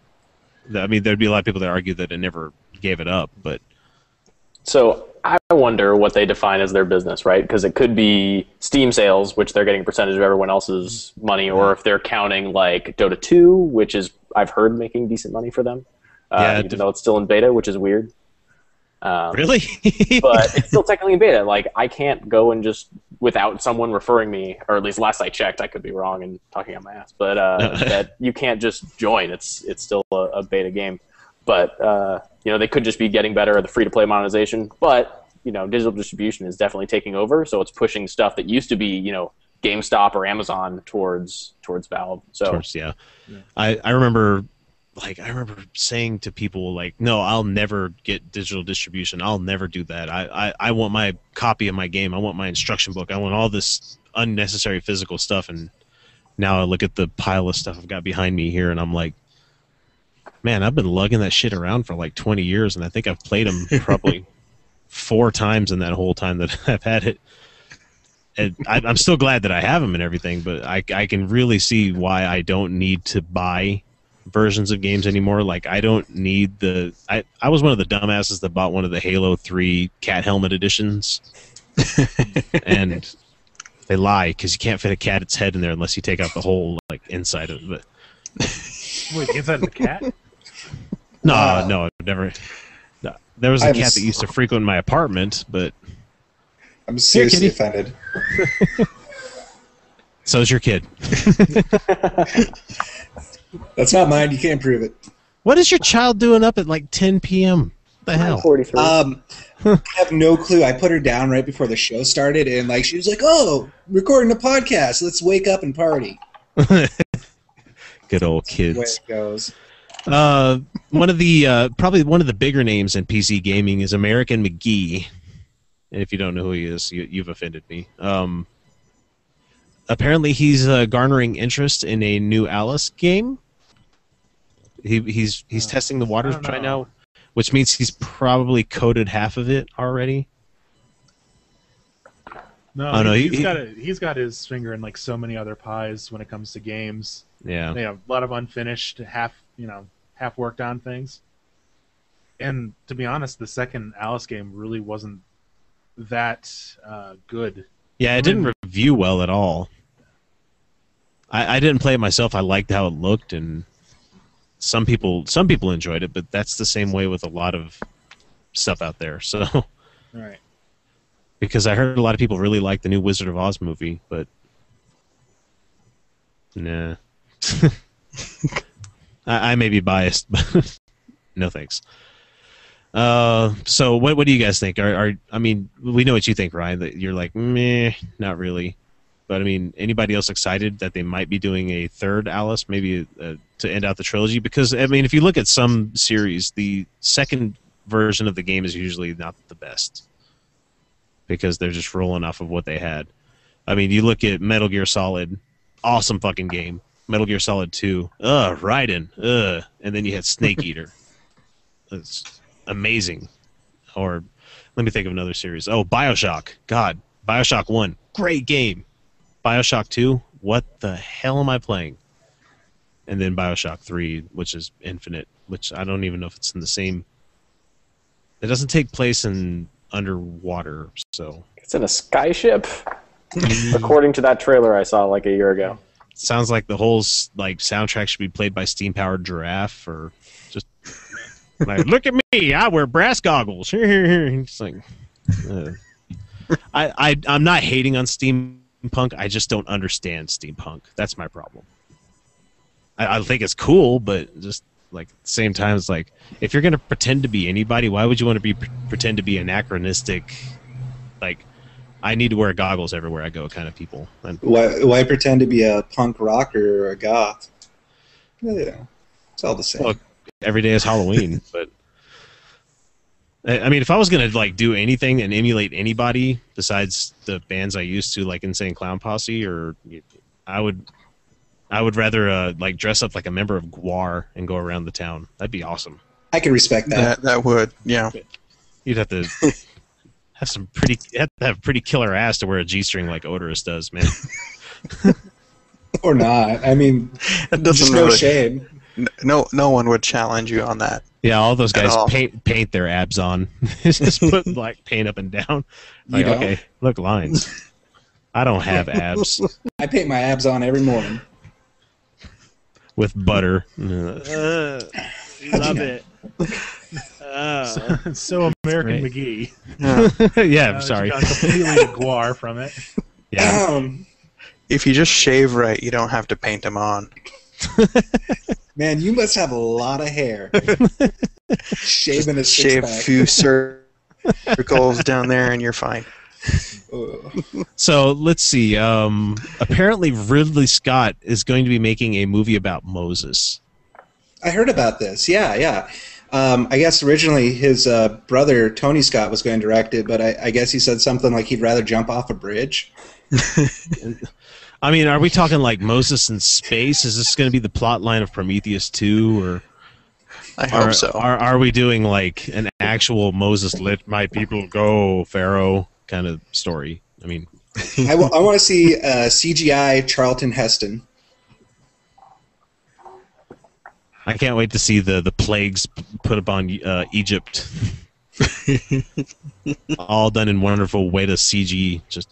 I mean, there'd be a lot of people that argue that it never gave it up, but... So I wonder what they define as their business, right? Because it could be Steam sales, which they're getting a percentage of everyone else's money, or if they're counting like Dota 2, which is, I've heard, making decent money for them, even though it's still in beta, which is weird. Really? But it's still technically in beta. Like, I can't go and just, without someone referring me, or at least last I checked, I could be wrong and talking out my ass, but that you can't just join. It's still a beta game. But, they could just be getting better at the free-to-play monetization. But, digital distribution is definitely taking over, so it's pushing stuff that used to be, GameStop or Amazon towards Valve. So Yeah. I remember saying to people like, no, I'll never get digital distribution. I'll never do that. I want my copy of my game. I want my instruction book. I want all this unnecessary physical stuff. And now I look at the pile of stuff I've got behind me here, and I'm like, man, I've been lugging that shit around for like 20 years, and I think I've played them probably 4 times in that whole time that I've had it. And I'm still glad that I have them and everything, but I can really see why I don't need to buy versions of games anymore. Like, I don't need the... I was one of the dumbasses that bought one of the Halo 3 cat helmet editions. And they lie, because you can't fit a cat's head in there unless you take out the whole like inside of it. Wait, the inside of the cat? No, never. No. There was a cat that used to frequent my apartment, but... I'm seriously offended. So's your kid. That's not mine. You can't prove it. What is your child doing up at like 10 p.m.? What the hell? 43. I have no clue. I put her down right before the show started, and like she was like, "Oh, recording a podcast. Let's wake up and party." Good old That's the way kids. it goes. One of the probably one of the bigger names in PC gaming is American McGee. And if you don't know who he is, you've offended me. Apparently, he's garnering interest in a new Alice game. He's testing the waters right now, which means he's probably coded half of it already. No, he's got his finger in like so many other pies when it comes to games. Yeah, They have a lot of unfinished, half worked on things. And to be honest, the second Alice game really wasn't that good. Yeah, it didn't review well at all. I didn't play it myself. I liked how it looked, and some people enjoyed it, but that's the same way with a lot of stuff out there. So, Right. because I heard a lot of people really like the new Wizard of Oz movie, but nah. I may be biased, but no thanks. So what do you guys think? I mean, we know what you think, Ryan. That you're like, meh, not really. But I mean, anybody else excited that they might be doing a third Alice, maybe to end out the trilogy? Because I mean, if you look at some series, the second version of the game is usually not the best because they're just rolling off of what they had. I mean, you look at Metal Gear Solid, awesome fucking game. Metal Gear Solid 2, Raiden, and then you had Snake Eater. It's amazing. Or let me think of another series. Oh, BioShock. God, BioShock 1, great game. BioShock 2, what the hell am I playing? And then BioShock 3, which is Infinite, which I don't even know if it's in the same... It doesn't take place in underwater, so... It's in a skyship, according to that trailer I saw like a year ago. Sounds like the whole like soundtrack should be played by Steam-Powered Giraffe, or just... like, look at me, I wear brass goggles. It's like... I'm not hating on steampunk. I just don't understand steampunk. That's my problem. I think it's cool, but just like at the same time, it's like if you're gonna pretend to be anybody, why would you want to pretend to be anachronistic? Like, I need to wear goggles everywhere I go, kind of people. And Why pretend to be a punk rocker or a goth? Yeah, it's all the same. well, every day is Halloween, but. I mean, if I was gonna like do anything and emulate anybody besides the bands I used to, like Insane Clown Posse, or I would rather like dress up like a member of GWAR and go around the town. That'd be awesome. I can respect that. That would, yeah. You'd have to have pretty killer ass to wear a G-string like Odorous does, man. Or not. I mean, It just doesn't no really, shame. no one would challenge you on that. Yeah, all those guys all. paint their abs on. Just put like paint up and down. Like, don't? okay, look, lines. I don't have abs I paint my abs on every morning. with butter. Love it. So American great. McGee. Yeah. Yeah, sorry. Got completely guar from it. Yeah. If you just shave right, you don't have to paint them on. Man, you must have a lot of hair. Shaving a Shave a six-pack. few circles down there and you're fine. So let's see. Apparently, Ridley Scott is going to be making a movie about Moses. I heard about this. Yeah. I guess originally his brother Tony Scott was going to direct it, but I guess he said something like he'd rather jump off a bridge. I mean, are we talking like Moses in space? Is this going to be the plot line of Prometheus 2, or I hope so. Are we doing like an actual Moses let my people go, Pharaoh kind of story? I mean, I want to see CGI Charlton Heston. I can't wait to see the plagues put upon Egypt. All done in wonderful way to CG. Just,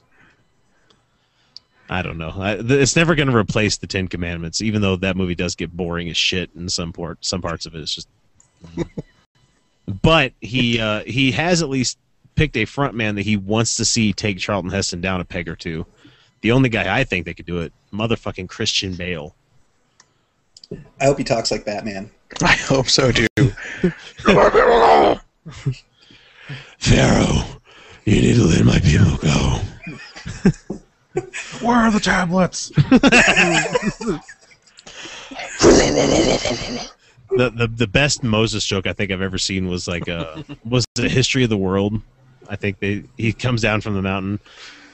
I don't know. It's never going to replace the Ten Commandments, even though that movie does get boring as shit in some parts of it. It's just. But he has at least picked a front man that he wants to see take Charlton Heston down a peg or two. The only guy I think that could do it, motherfucking Christian Bale. I hope he talks like Batman. I hope so too. Pharaoh, you need to let my people go. Where are the tablets? The best Moses joke I think I've ever seen was like was the History of the World. I think he comes down from the mountain.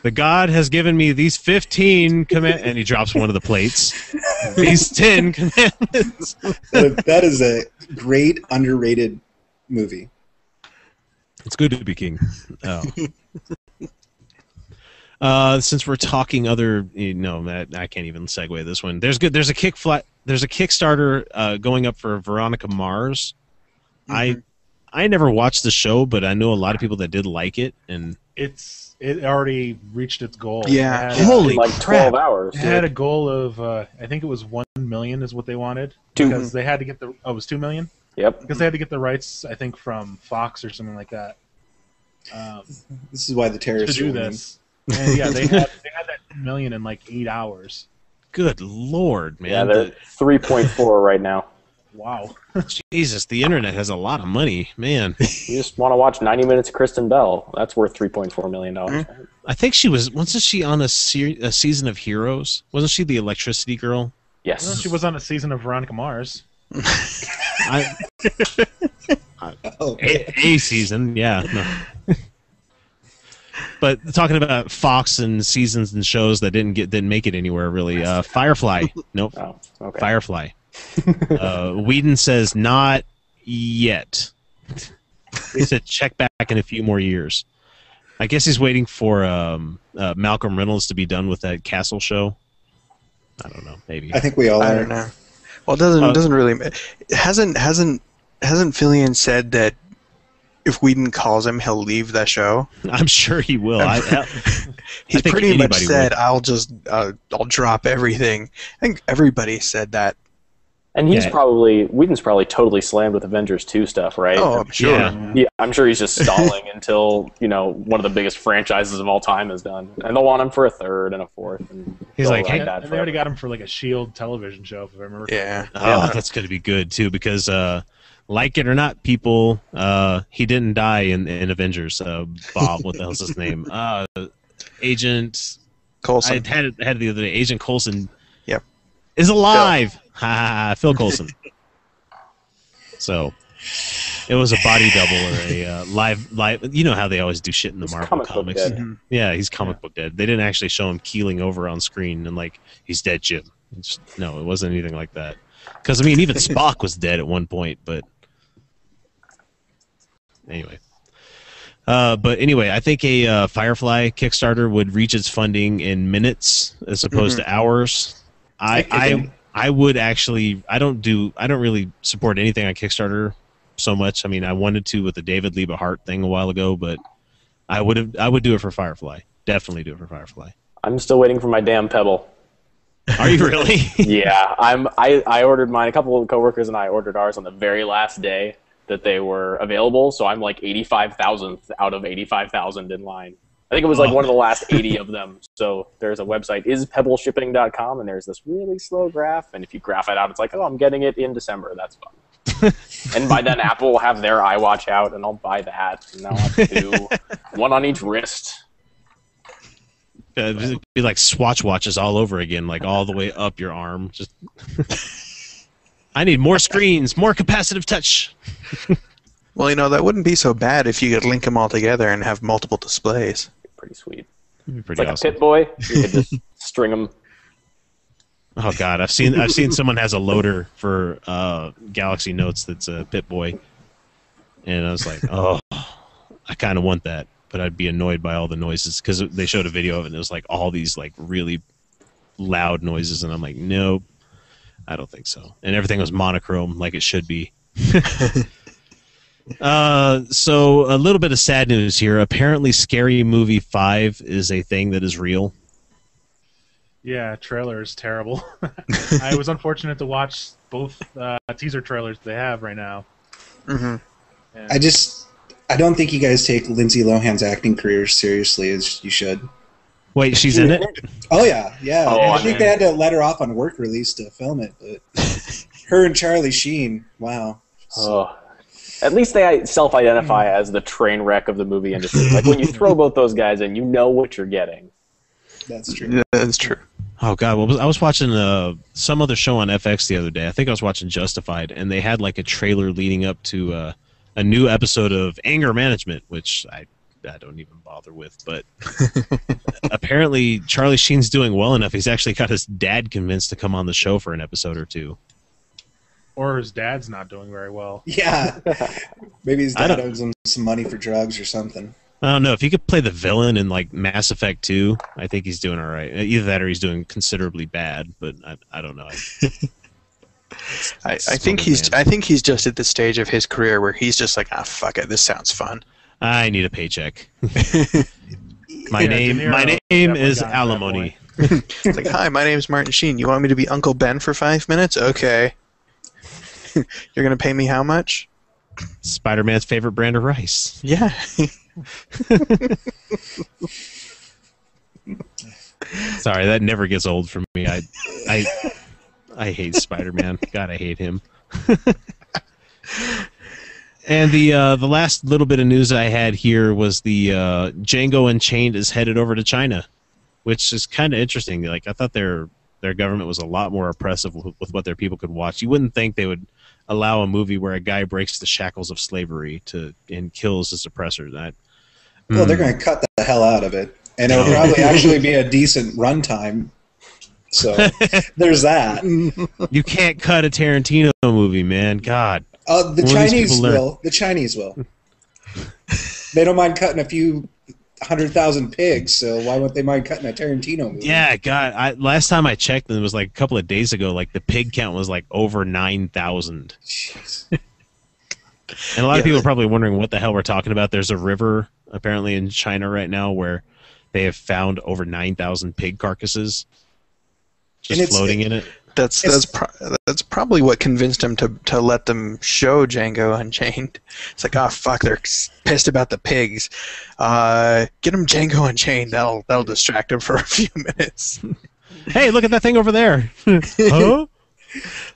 The God has given me these 15 commandments, and he drops one of the plates. These 10 commandments. That is a great underrated movie. It's good to be king. Oh. Since we're talking other, I can't even segue this one. There's a Kickstarter going up for Veronica Mars. Mm-hmm. I never watched the show, but I know a lot of people that did like it, and it already reached its goal. Yeah, holy like crap. 12 hours. It had a goal of I think it was 1 million is what they wanted because they had to get it was 2 million. Yep. Because they had to get the rights, I think, from Fox or something like that. This is why the terrorists to do this. And yeah, they had that 2 million in like 8 hours. Good Lord, man. Yeah, they're 3.4 right now. Wow. Jesus, the internet has a lot of money, man. You just want to watch 90 minutes of Kristen Bell. That's worth $3.4 million. Right? I think wasn't she on a season of Heroes? Wasn't she the electricity girl? Yes. Well, she was on a season of Veronica Mars. A season, yeah. No. But talking about Fox and seasons and shows that didn't make it anywhere really. Firefly, nope. Oh, okay. Firefly. Whedon says not yet. He said check back in a few more years. I guess he's waiting for Malcolm Reynolds to be done with that Castle show. I don't know. Maybe. I think we all I are. don't know. Well, it doesn't really. Hasn't Fillion said that if Whedon calls him, he'll leave the show? I'm sure he will. He's think pretty much anybody said, would. I'll drop everything. I think everybody said that. And Whedon's probably totally slammed with Avengers 2 stuff, right? Oh, I'm sure. Yeah. I'm sure he's just stalling until, one of the biggest franchises of all time is done. And they'll want him for a third and a fourth. And He's like, hey, that and they already got him for like a S.H.I.E.L.D. television show, if I remember. Yeah. Oh, that's going to be good, too, because like it or not, people, he didn't die in Avengers. Bob, what the hell's his name? Agent Coulson. I had it the other day. Agent Coulson Yep. is alive. Phil Coulson. So it was a body double or a live. You know how they always do shit in the Marvel comics. Mm-hmm. Yeah, he's comic book dead. They didn't actually show him keeling over on screen and like he's dead, Jim. No, it wasn't anything like that. Because I mean, even Spock was dead at one point. But anyway. I think a Firefly Kickstarter would reach its funding in minutes as opposed to hours. I would actually. I don't really support anything on Kickstarter so much. I mean, I wanted to with the David Liebe Hart thing a while ago, but I would do it for Firefly. Definitely do it for Firefly. I'm still waiting for my damn Pebble. Are you really? Yeah, I ordered mine. A couple of coworkers and I ordered ours on the very last day that they were available. So I'm like 85,000th out of 85,000 in line. I think it was like one of the last 80 of them. So there's a website, ispebbleshipping.com, and there's this really slow graph. And if you graph it out, it's like, oh, I'm getting it in December. That's fun. And by then, Apple will have their iWatch out, and I'll buy that. And I'll have to do one on each wrist. It'd be like Swatch watches all over again, like all the way up your arm. Just, I need more screens, more capacitive touch. Well, that wouldn't be so bad if you could link them all together and have multiple displays. Pretty sweet. It'd be It's pretty like awesome. a Pit Boy. You could just string them. Oh God, I've seen someone has a loader for Galaxy Notes that's a Pip-Boy, and I was like, oh, I kind of want that, but I'd be annoyed by all the noises because they showed a video of it and it was like all these like really loud noises, and I'm like, nope, I don't think so. And everything was monochrome like it should be. So a little bit of sad news here. Apparently, Scary Movie 5 is a thing that is real. Yeah, trailer is terrible. I was unfortunate to watch both teaser trailers they have right now. Mm-hmm. And I don't think you guys take Lindsay Lohan's acting career seriously as you should. Wait, she's in it? Oh yeah. Oh, I think they had to let her off on work release to film it, but her and Charlie Sheen, wow. Oh. At least they self-identify as the train wreck of the movie industry. Like when you throw both those guys in, you know what you're getting. That's true. Yeah, that's true. Oh God! Well, I was watching some other show on FX the other day. I think I was watching Justified, and they had like a trailer leading up to a new episode of Anger Management, which I don't even bother with. But apparently, Charlie Sheen's doing well enough. He's actually got his dad convinced to come on the show for an episode or two. Or his dad's not doing very well. Yeah. Maybe his dad owes him some money for drugs or something. I don't know. If he could play the villain in like Mass Effect 2, I think he's doing all right. Either that or he's doing considerably bad, but I don't know. I think he's just at the stage of his career where he's just like, fuck it, this sounds fun. I need a paycheck. My De Niro name definitely is got to that alimony. It's like, hi, my name's Martin Sheen. You want me to be Uncle Ben for 5 minutes? Okay. You're going to pay me how much? Spider-Man's favorite brand of rice. Yeah. Sorry, that never gets old for me. I hate Spider-Man. God, I hate him. And the last little bit of news I had here was the Django Unchained is headed over to China, which is kind of interesting. Like I thought their government was a lot more oppressive with what their people could watch. You wouldn't think they would allow a movie where a guy breaks the shackles of slavery and kills his oppressors. Well, they're going to cut the hell out of it, and it'll probably actually be a decent runtime. So there's that. You can't cut a Tarantino movie, man. God. The Chinese will. The Chinese will. They don't mind cutting a few 100,000 pigs, so why wouldn't they mind cutting a Tarantino movie? Yeah, God. Last time I checked, and it was like a couple of days ago, like the pig count was like over 9,000. Jeez. And a lot of people are probably wondering what the hell we're talking about. There's a river apparently in China right now where they have found over 9,000 pig carcasses just floating in it. That's probably what convinced him to let them show Django Unchained. It's like, fuck, they're pissed about the pigs. Get them Django Unchained. That'll distract them for a few minutes. Hey, look at that thing over there. Huh?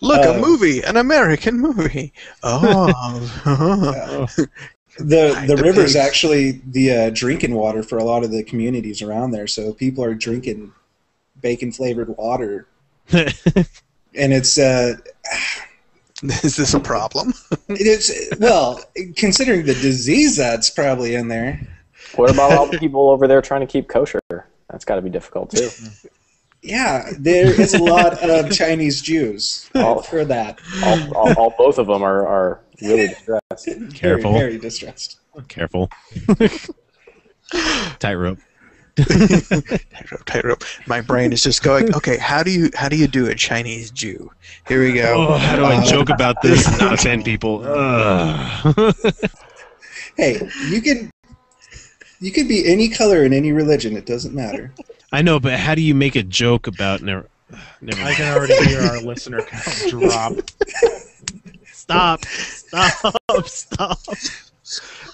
Look, a movie, an American movie. Oh. The river is actually the drinking water for a lot of the communities around there, so people are drinking bacon-flavored water. And it's is this a problem? it is, well, considering the disease that's probably in there. What about all the people over there trying to keep kosher? That's got to be difficult too. Yeah, there is a lot of Chinese Jews for that. All both of them are really distressed. Careful. Very, very distressed. Careful. Tightrope. Tightrope. My brain is just going, okay, how do you do a Chinese Jew? Here we go. Oh, how do I joke about this and not offend people? Hey, you can be any color in any religion. It doesn't matter. I know, but how do you make a joke about never I can already hear our listener count drop. Stop.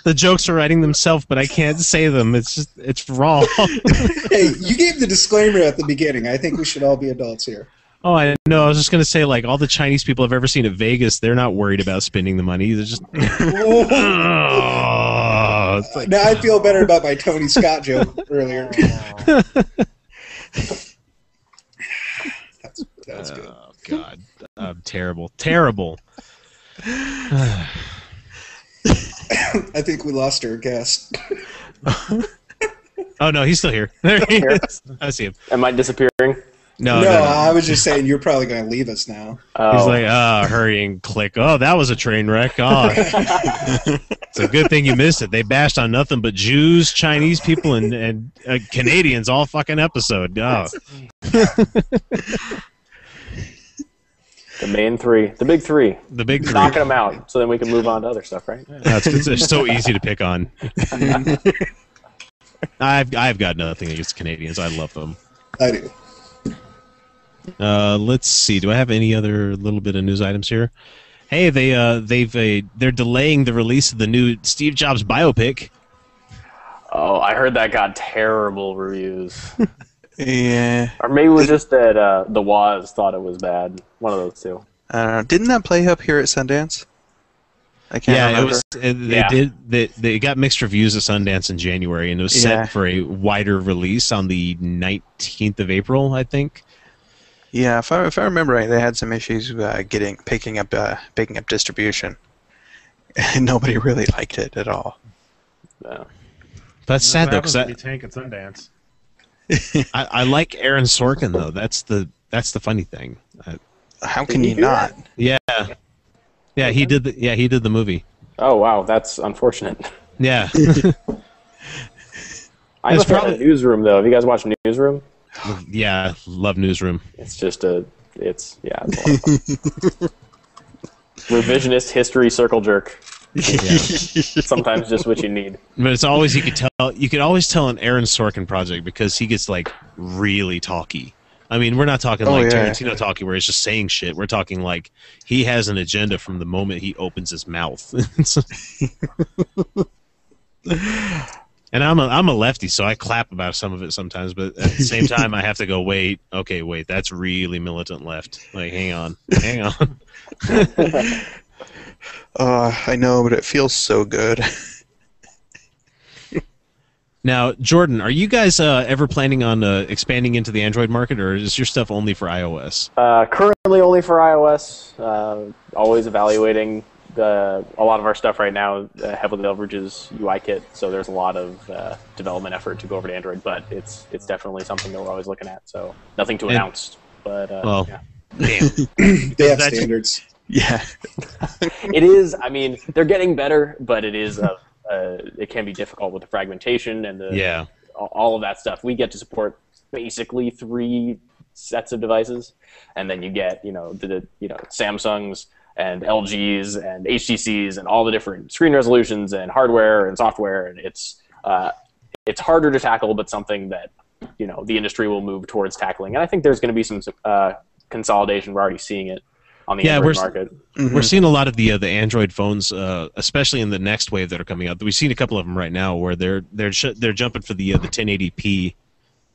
The jokes are writing themselves, but I can't say them. It's wrong. Hey, you gave the disclaimer at the beginning. I think we should all be adults here. Oh, I know. I was just going to say, like, all the Chinese people I've ever seen at Vegas, they're not worried about spending the money. They're just... Now I feel better about my Tony Scott joke earlier. That's good. Oh God, terrible, terrible. I think we lost our guest. Oh no, he's still here. There he is. I see him. Am I disappearing? No, I was just saying you're probably going to leave us now. Oh. He's like, hurry and click. Oh, that was a train wreck. Oh, it's a good thing you missed it. They bashed on nothing but Jews, Chinese people, and Canadians all fucking episode. Oh. The main three. The big three. The big three. Knocking them out so then we can move on to other stuff, right? It's so easy to pick on. I've got nothing against Canadians. I love them. I do. Let's see. Do I have any other little bit of news items here? Hey, they're delaying the release of the new Steve Jobs biopic. Oh, I heard that got terrible reviews. Yeah. Or maybe it was just that the Woz thought it was bad. One of those two. I don't know. Didn't that play up here at Sundance? I can't remember. They got mixed reviews at Sundance in January, and it was set for a wider release on the 19th of April, I think. Yeah, if I remember right, they had some issues picking up distribution, and nobody really liked it at all. No. That's sad though, because Tank at Sundance. I like Aaron Sorkin though. That's the funny thing. How can you not? Yeah, he did the movie. Oh wow, that's unfortunate. Yeah. I'm a fan of Newsroom though. Have you guys watched Newsroom? Yeah, love Newsroom. It's just it's a lot of fun. Revisionist history circle jerk. Yeah. Sometimes just what you need. But it's always you could always tell an Aaron Sorkin project because he gets like really talky. I mean, we're not talking Tarantino talky where he's just saying shit. We're talking like he has an agenda from the moment he opens his mouth. And I'm a lefty, so I clap about some of it sometimes. But at the same time, I have to go, wait, that's really militant left. Like, hang on. I know, but it feels so good. Now, Jordan, are you guys ever planning on expanding into the Android market, or is your stuff only for iOS? Currently only for iOS. Always evaluating. A lot of our stuff right now heavily leverages UIKit, so there's a lot of development effort to go over to Android, but it's definitely something that we're always looking at. So nothing to announce, but yeah. Damn. They have standards. Yeah. It is. I mean, they're getting better, but it is. It can be difficult with the fragmentation and all of that stuff. We get to support basically 3 sets of devices, and then you get the Samsungs and LGs and HTCs and all the different screen resolutions and hardware and software, and it's harder to tackle, but something that the industry will move towards tackling. And I think there's going to be some consolidation. We're already seeing it on the Android market. We're seeing a lot of the Android phones, especially in the next wave that are coming out. We've seen a couple of them right now where they're jumping for the 1080p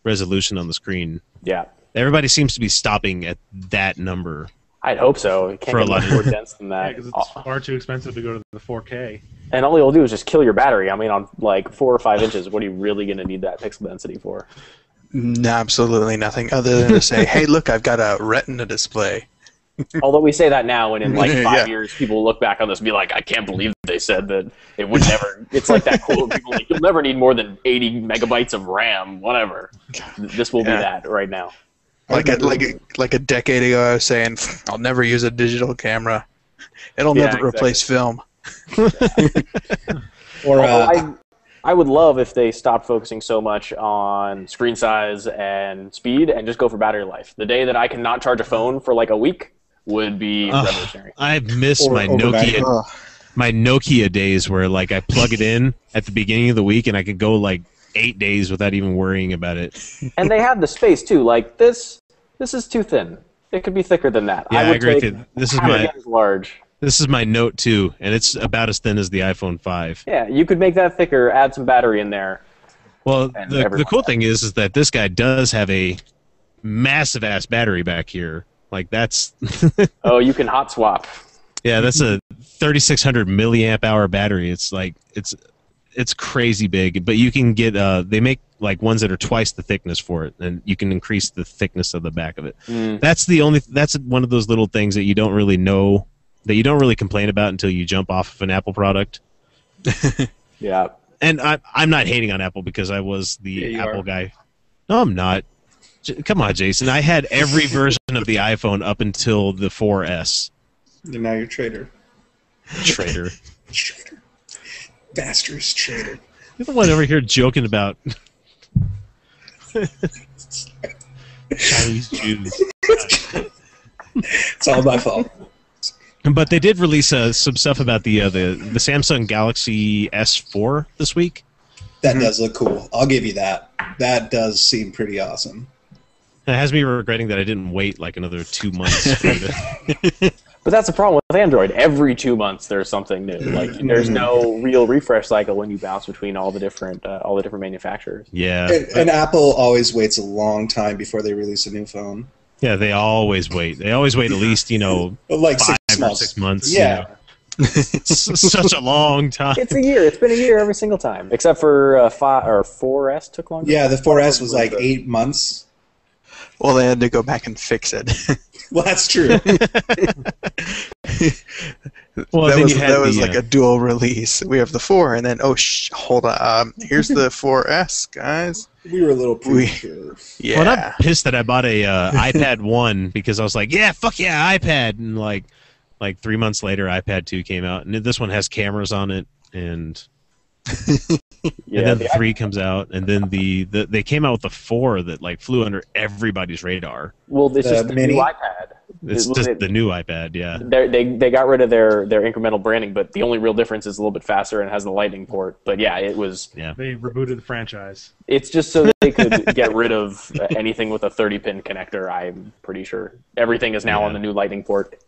resolution on the screen. Yeah, everybody seems to be stopping at that number. I'd hope so. It can't get much more dense than that. Yeah, because it's far too expensive to go to the 4K. And all you'll do is just kill your battery. I mean, on like 4 or 5 inches, what are you really going to need that pixel density for? No, absolutely nothing other than to say, hey, look, I've got a Retina display. Although we say that now, and in like 5 years, people will look back on this and be like, I can't believe they said that it would never. It's like that quote. People like, you'll never need more than 80 megabytes of RAM, whatever. This will be that right now. Like a decade ago, I was saying, I'll never use a digital camera. It'll never replace film. Or I would love if they stopped focusing so much on screen size and speed and just go for battery life. The day that I cannot charge a phone for like a week would be revolutionary. I miss my Nokia days where like I plug it in at the beginning of the week and I could go like 8 days without even worrying about it. And they have the space too. Like this is too thin. It could be thicker than that. Yeah, I agree with you. This is large. This is my Note 2, and it's about as thin as the iPhone 5. Yeah, you could make that thicker, add some battery in there. Well, the cool thing is that this guy does have a massive ass battery back here. Like that's. Oh, you can hot swap. Yeah, that's a 3600 milliamp hour battery. It's like it's it's crazy big, but you can get they make like ones that are twice the thickness for it, and you can increase the thickness of the back of it. That's one of those little things that you don't really know, that you don't really complain about until you jump off of an Apple product. Yeah. And I'm not hating on Apple because I was the Apple guy. No, I'm not. Come on, Jason. I had every version of the iPhone up until the 4S. And now you're traitor. Traitor. Traitor. Bastards traitor. You're the one over here joking about Chinese Jews. It's all my fault. But they did release some stuff about the Samsung Galaxy S4 this week. That does look cool. I'll give you that. That does seem pretty awesome. It has me regretting that I didn't wait like another 2 months. But that's the problem with Android. Every 2 months there's something new. Like there's no real refresh cycle when you bounce between all the different manufacturers. Yeah. And Apple always waits a long time before they release a new phone. Yeah, they always wait. They always wait at least, like 5 6 or months. 6 months. Yeah. It's such a long time. It's a year. It's been a year every single time, except for 4S took longer. Yeah, the 4S was like 8 months. Well, they had to go back and fix it. Well, that's true. Well, that was like a dual release. We have the 4, and then hold on. Here's the 4S, guys. We were a little premature. Yeah. Well, I'm pissed that I bought a iPad 1 because I was like, yeah, fuck yeah, iPad, and like 3 months later, iPad 2 came out, and this one has cameras on it, and then the 3 comes out, and then they came out with the 4 that like flew under everybody's radar. Well, it's just the new iPad. It's just the new iPad, yeah. They got rid of their incremental branding, but the only real difference is a little bit faster and has the Lightning port. But yeah, it was. Yeah. They rebooted the franchise. It's just so they could get rid of anything with a 30-pin connector. I'm pretty sure everything is now on the new Lightning port.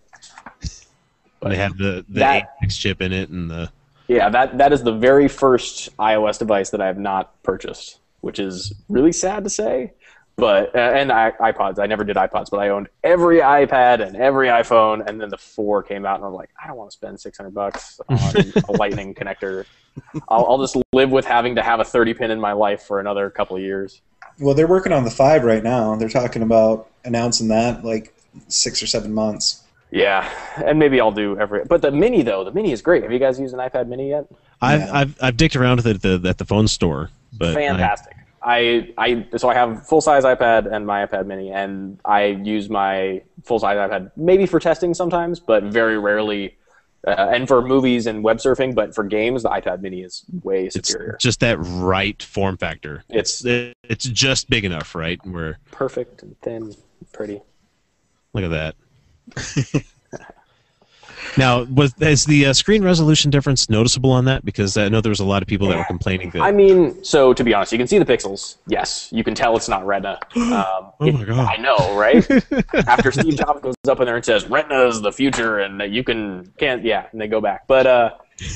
But they have the Apex chip in it, and the. Yeah, that is the very first iOS device that I have not purchased, which is really sad to say. But and iPods, I never did iPods, but I owned every iPad and every iPhone, and then the 4 came out, and I was like, I don't want to spend $600 on a Lightning connector. I'll just live with having to have a 30-pin in my life for another couple of years. Well, they're working on the 5 right now. They're talking about announcing that like 6 or 7 months. Yeah, and maybe I'll do every. But the Mini though, the Mini is great. Have you guys used an iPad Mini yet? I've dicked around with it at the phone store, but fantastic. So I have full-size iPad and my iPad Mini, and I use my full-size iPad maybe for testing sometimes, but very rarely, and for movies and web surfing. But for games, the iPad Mini is way superior. It's just that right form factor. It's just big enough, right? Where perfect and thin, pretty. Look at that. Now, is the screen resolution difference noticeable on that? Because I know there was a lot of people that were complaining that. I mean, so to be honest, you can see the pixels. Yes, you can tell it's not Retina. Oh my god! I know, right? After Steve Jobs goes up in there and says Retina is the future, and that you can't, and they go back. But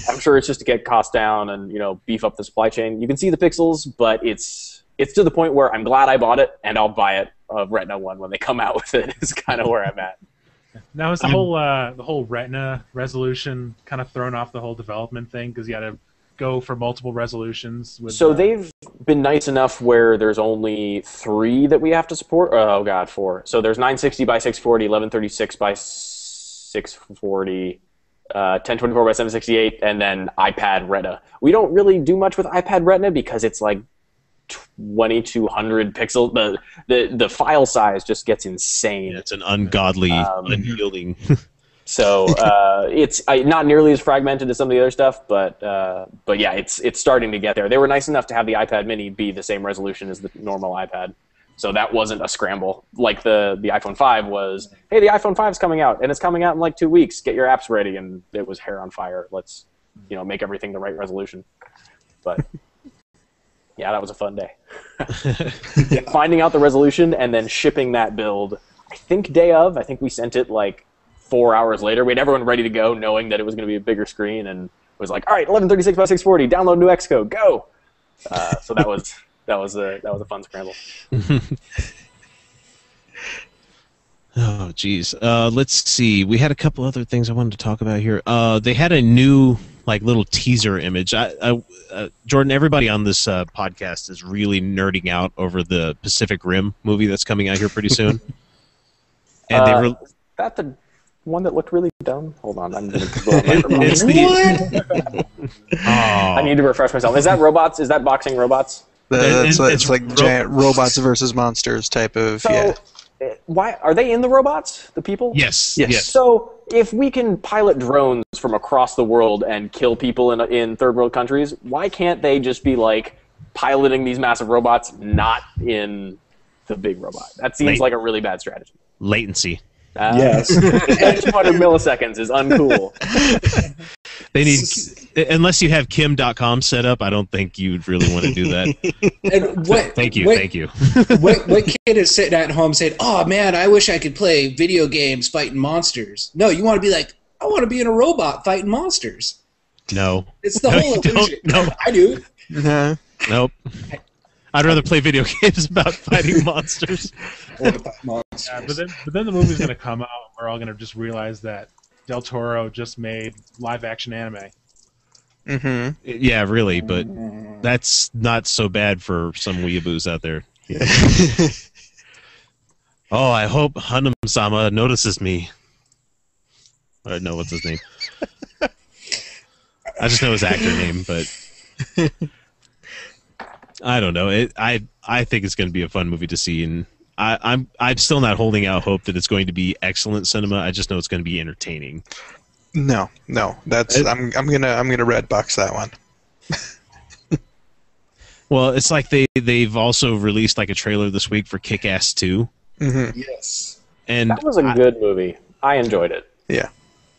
I'm sure it's just to get costs down and beef up the supply chain. You can see the pixels, but it's to the point where I'm glad I bought it, and I'll buy it Retina one when they come out with it. Is kind of where I'm at. Now is the whole Retina resolution kind of thrown off the whole development thing because you had to go for multiple resolutions? So they've been nice enough where there's only 3 that we have to support. Oh god, 4. So there's 960 by 640, 1136 by 640, 1024 by 768, and then iPad Retina. We don't really do much with iPad Retina because it's like 2200 pixels. The file size just gets insane. Yeah, it's an ungodly, unyielding. So it's not nearly as fragmented as some of the other stuff, but yeah, it's starting to get there. They were nice enough to have the iPad Mini be the same resolution as the normal iPad, so that wasn't a scramble like the iPhone 5 was. Hey, the iPhone 5 is coming out, and it's coming out in like 2 weeks. Get your apps ready, and it was hair on fire. Let's make everything the right resolution, but. Yeah, that was a fun day. Finding out the resolution and then shipping that build, I think day of. I think we sent it like 4 hours later. We had everyone ready to go, knowing that it was going to be a bigger screen, and it was like, all right, 1136 by 640, download new Xcode, go. So that was a fun scramble. Oh, geez. Let's see. We had a couple other things I wanted to talk about here. They had a new like little teaser image. Jordan, everybody on this podcast is really nerding out over the Pacific Rim movie that's coming out here pretty soon. And is that the one that looked really dumb? Hold on, I'm going to go on my it's the I need to refresh myself. Is that robots? Is that boxing robots? It's like giant robots versus monsters type of. So, why are they in the robots? The people? Yes. So if we can pilot drones from across the world and kill people in third world countries, why can't they just be like piloting these massive robots, not in the big robot? That seems like a really bad strategy. Latency. Yes. 200 milliseconds is uncool. They need, unless you have Kim.com set up, I don't think you'd really want to do that. And Thank you. What kid is sitting at home saying, "Oh man, I wish I could play video games fighting monsters"? No, you want to be like, "I want to be in a robot fighting monsters." No. It's the whole illusion. No. I do. Nope. I'd rather play video games about fighting monsters. Or fight monsters. Yeah, but then the movie's going to come out, and we're all going to just realize that Del Toro just made live-action anime. Mm-hmm. Yeah, really, but that's not so bad for some weeaboos out there. Oh, I hope Hanum-sama notices me. I know what's his name. I just know his actor name, but I don't know. I think it's going to be a fun movie to see, and I'm still not holding out hope that it's going to be excellent cinema. I just know it's going to be entertaining. No. That's I'm gonna red box that one. Well, it's like they've also released like a trailer this week for Kick-Ass 2. Mm-hmm. Yes. And That was a good movie. I enjoyed it. Yeah.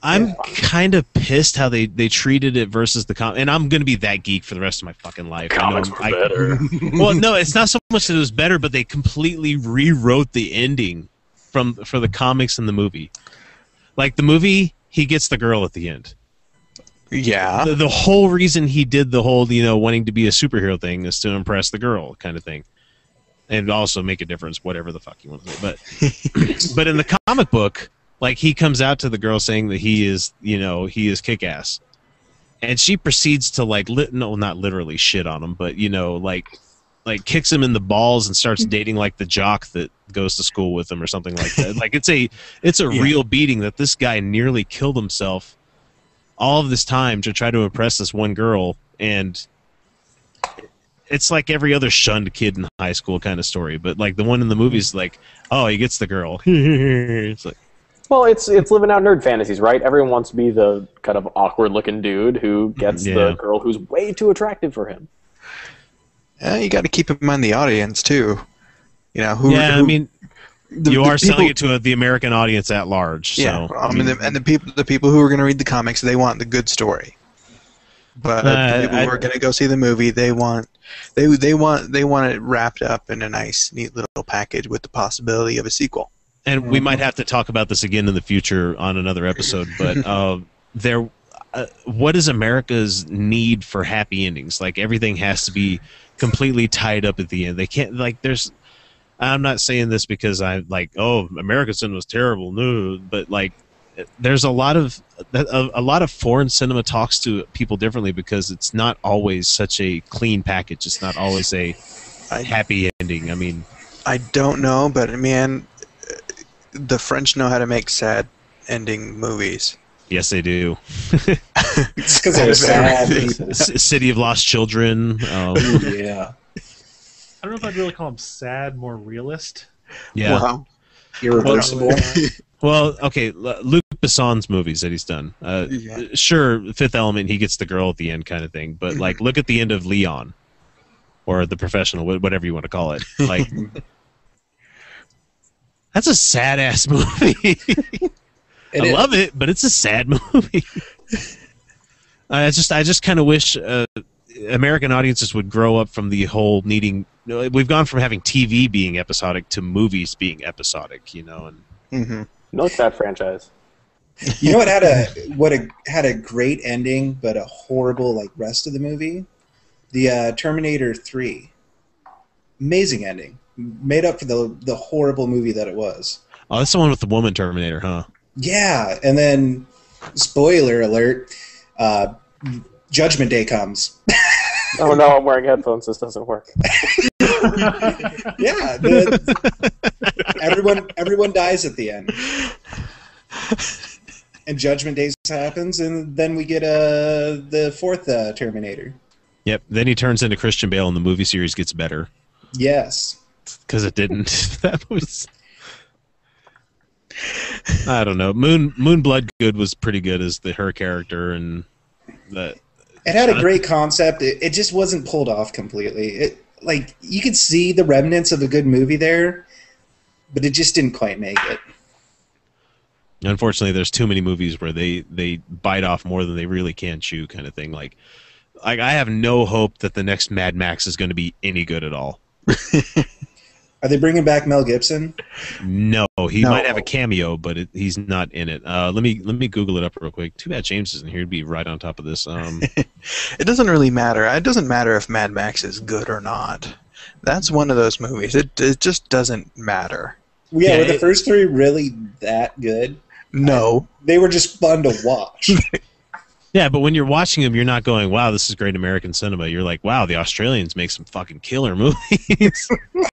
I'm kind of pissed how they treated it versus the comic. And I'm going to be that geek for the rest of my fucking life. Comics were better. Well, no, it's not so much that it was better, but they completely rewrote the ending for the comics and the movie. Like the movie, he gets the girl at the end. Yeah. The whole reason he did the whole, wanting to be a superhero thing is to impress the girl kind of thing. And also make a difference, whatever the fuck you want to say. But in the comic book, like he comes out to the girl saying that he is kick-ass. And she proceeds to not literally shit on him, but like kicks him in the balls and starts dating like the jock that goes to school with him or something like that. Like it's a real beating that this guy nearly killed himself all of this time to try to impress this one girl, and it's like every other shunned kid in high school kind of story. But like the one in the movie's like, oh, he gets the girl. It's like, well, it's living out nerd fantasies, right? Everyone wants to be the kind of awkward-looking dude who gets the girl who's way too attractive for him. You got to keep in mind the audience too. You are selling it to the American audience at large. Yeah, so, the people who are going to read the comics, they want the good story. But the people who are going to go see the movie, they want it wrapped up in a nice, neat little package with the possibility of a sequel. And we might have to talk about this again in the future on another episode, but what is America's need for happy endings? Like everything has to be completely tied up at the end. They can't I'm not saying this because I'm like, oh, American cinema was terrible, no, but like there's a lot of foreign cinema talks to people differently because it's not always such a clean package. It's not always a happy ending. I mean, I don't know, but man, the French know how to make sad ending movies. Yes, they do. It's because they're sad. City of Lost Children. Yeah. I don't know if I'd really call them sad, more realist. Yeah. Wow. Irreversible. Well, okay, Luc Besson's movies that he's done. Sure, Fifth Element, he gets the girl at the end kind of thing, but like look at the end of Leon or The Professional, whatever you want to call it. Like that's a sad-ass movie. I love it, but it's a sad movie. I just kind of wish American audiences would grow up from the whole needing. We've gone from having TV being episodic to movies being episodic, and Milk that franchise. You know what had a great ending, but a horrible rest of the movie? The Terminator 3. Amazing ending. Made up for the horrible movie that it was. Oh, that's the one with the woman Terminator, huh? Yeah, and then spoiler alert, Judgment Day comes. Oh no, I'm wearing headphones. This doesn't work. Yeah, everyone dies at the end, and Judgment Day happens, and then we get the fourth Terminator. Yep. Then he turns into Christian Bale, and the movie series gets better Yes. because it didn't. That was. I don't know. Moon Bloodgood was pretty good as her character, and that. It had a great concept. It just wasn't pulled off completely. Like you could see the remnants of a good movie there, but it just didn't quite make it. Unfortunately, there's too many movies where they bite off more than they really can chew, kind of thing. Like I have no hope that the next Mad Max is going to be any good at all. Are they bringing back Mel Gibson? No, he might have a cameo, but he's not in it. Let me Google it up real quick. Too bad James isn't here to be right on top of this. It doesn't really matter. It doesn't matter if Mad Max is good or not. That's one of those movies. It just doesn't matter. Yeah, were the first three really that good? No. They were just fun to watch. Yeah, but when you're watching them, you're not going, wow, this is great American cinema. You're like, wow, the Australians make some fucking killer movies.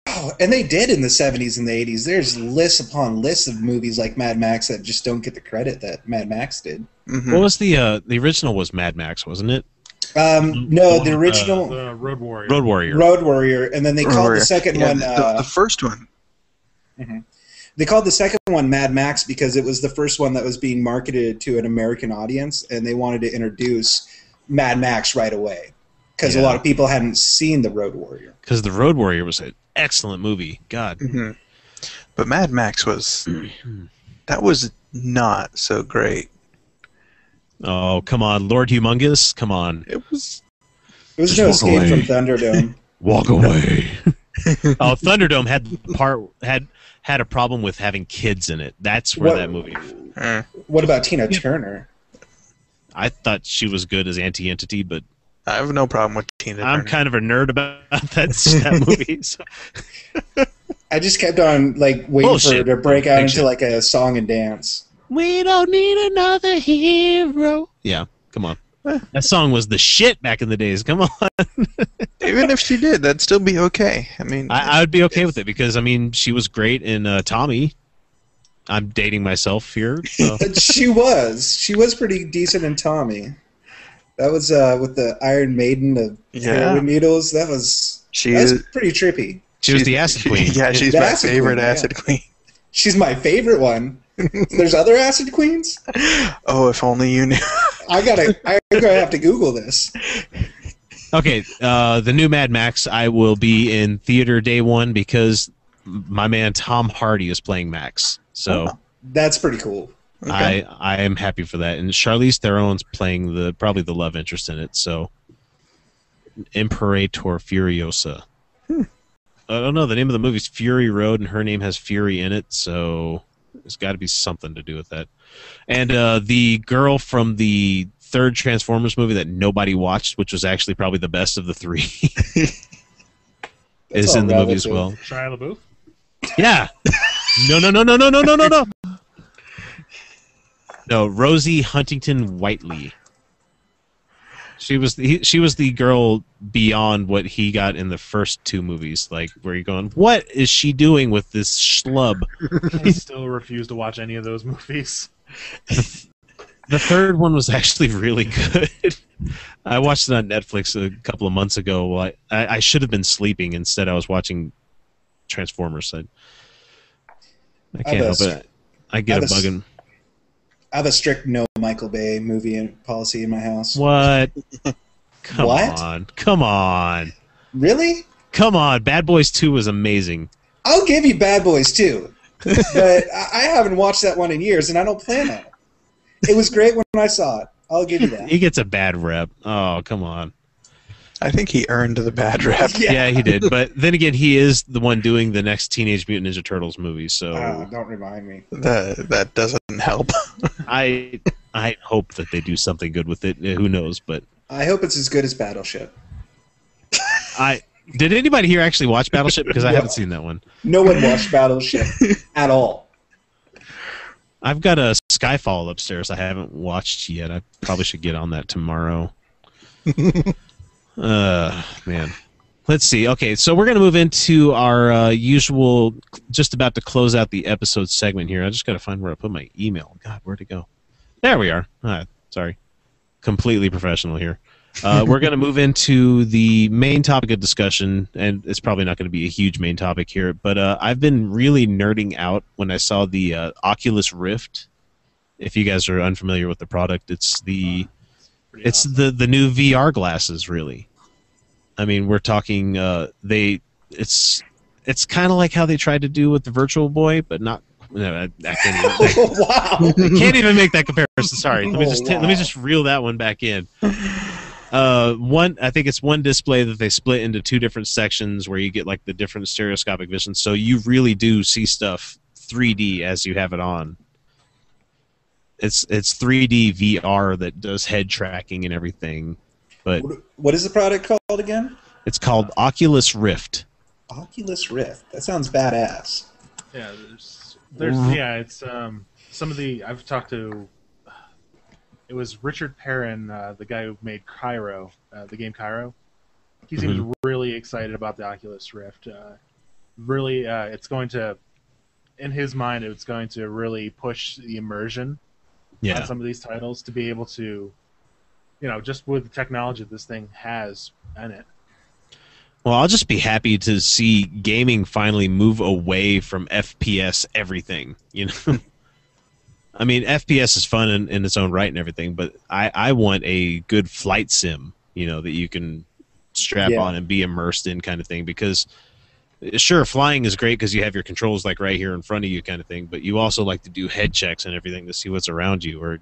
Oh, and they did in the 70s and the 80s. There's lists upon lists of movies like Mad Max that just don't get the credit that Mad Max did. Mm-hmm. What was the original was Mad Max, wasn't it? No, the original... Road Warrior. Road Warrior. Road Warrior, and then they called the second one... the first one. Mm-hmm. They called the second one Mad Max because it was the first one that was being marketed to an American audience, and they wanted to introduce Mad Max right away because a lot of people hadn't seen the Road Warrior. Because the Road Warrior was an excellent movie. God. Mm-hmm. But Mad Max was... that was not so great. Oh, come on. Lord Humongous? Come on. It was no escape from Thunderdome. Walk away. Oh, Thunderdome had a problem with having kids in it. That's where that movie... What about Tina Turner? I thought she was good as Anti-Entity, but... I have no problem with Tina Turner. I'm kind of a nerd about that movie. So. I just kept on waiting for her to break out into a song and dance. We don't need another hero. Yeah, come on. That song was the shit back in the days. Come on. Even if she did, that'd still be okay. I mean, I would be okay with it because she was great in Tommy. I'm dating myself here. So. She was pretty decent in Tommy. That was with the Iron Maiden of heroin needles. That was pretty trippy. She was the acid queen. Yeah, she's my favorite acid queen. She's my favorite one. There's other acid queens? Oh, if only you knew. I'm gonna have to Google this. Okay, the new Mad Max, I will be in theater day one because my man Tom Hardy is playing Max. So that's pretty cool. Okay. I am happy for that. And Charlize Theron's playing probably the love interest in it. So Imperator Furiosa. I don't know. The name of the movie's Fury Road, and her name has Fury in it. So there's got to be something to do with that. And the girl from the third Transformers movie that nobody watched, which was actually probably the best of the three, is in the movie as well. Shia LaBeouf? Yeah. No. No, Rosie Huntington Whiteley. She was the girl beyond what he got in the first two movies. Like, where you're going, what is she doing with this schlub? I still refuse to watch any of those movies. The third one was actually really good. I watched it on Netflix a couple of months ago. I should have been sleeping. Instead, I was watching Transformers. I can't help it. I get a bugging. I have a strict no Michael Bay movie policy in my house. What? Come on. Really? Come on. Bad Boys 2 was amazing. I'll give you Bad Boys 2. But I haven't watched that one in years, and I don't plan on it. It was great when I saw it. I'll give you that. He gets a bad rep. Oh, come on. I think he earned the bad rep. Yeah, he did. But then again, he is the one doing the next Teenage Mutant Ninja Turtles movie. So don't remind me. That doesn't help. I hope that they do something good with it. Who knows? But I hope it's as good as Battleship. Did anybody here actually watch Battleship? Because I haven't seen that one. No one watched Battleship at all. I've got a Skyfall upstairs I haven't watched yet. I probably should get on that tomorrow. Man. Let's see. Okay, so we're going to move into our usual, just about to close out the episode segment here. I just got to find where I put my email. God, where'd it go? There we are. Sorry. Completely professional here. We're going to move into the main topic of discussion, and it's probably not going to be a huge main topic here, but I've been really nerding out when I saw the Oculus Rift. If you guys are unfamiliar with the product, it's the new VR glasses, really. I mean, we're talking it's kind of like how they tried to do with the Virtual Boy, but not. No, I can't even, Wow. I can't even make that comparison. Sorry, let me Wow. just reel that one back in. I think it's one display that they split into two different sections where you get like the different stereoscopic vision, so you really do see stuff 3D as you have it on. It's 3D VR that does head tracking and everything. But What is the product called again? it's called Oculus Rift. Oculus Rift. That sounds badass. Yeah, it's some of the I've talked to. It was Richard Perrin, the guy who made Cairo, the game Cairo. He seems really excited about the Oculus Rift. Really, it's going to, in his mind, it's going to really push the immersion on some of these titles to be able to, just with the technology this thing has in it. Well, I'll just be happy to see gaming finally move away from FPS everything, I mean, FPS is fun in its own right and everything, but I want a good flight sim, that you can strap on and be immersed in kind of thing. Because, sure, flying is great because you have your controls like right here in front of you kind of thing, but you also like to do head checks and everything to see what's around you. Or,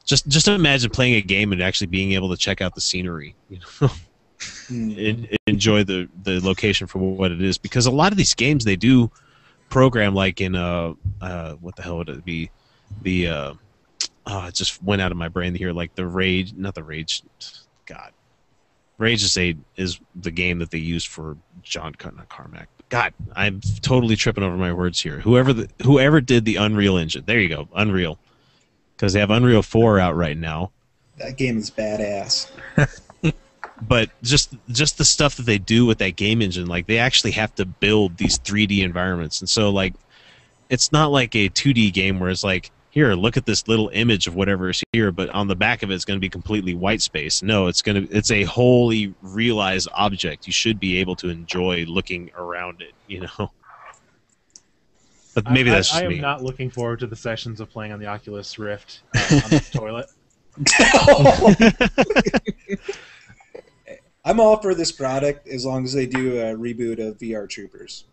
just imagine playing a game and actually being able to check out the scenery, enjoy the location for what it is. Because a lot of these games, they do program like in what the hell would it be, it just went out of my brain here, like Rage is the game that they used for John Carmack. God, I'm totally tripping over my words here. Whoever did the Unreal Engine, there you go, Unreal, because they have Unreal 4 out right now. That game is badass. But just the stuff that they do with that game engine, like they actually have to build these 3D environments, and so like it's not like a 2D game where it's like, here, look at this little image of whatever is here, but on the back of it's going to be completely white space. No, it's a wholly realized object. You should be able to enjoy looking around it, But maybe that's just me. I am not looking forward to the sessions of playing on the Oculus Rift on the toilet. I'm all for this product as long as they do a reboot of VR Troopers.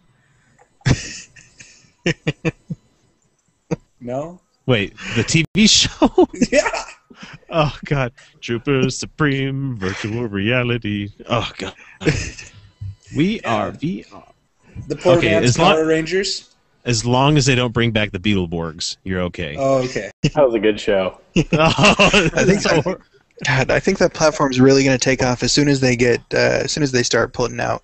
No? Wait, the TV show? Yeah. Oh God, Troopers Supreme Virtual Reality. Oh God, we are VR. The poor man's Power Rangers. As long as they don't bring back the Beetleborgs, you're okay. Oh, okay. That was a good show. I think that platform's really going to take off as soon as they start putting out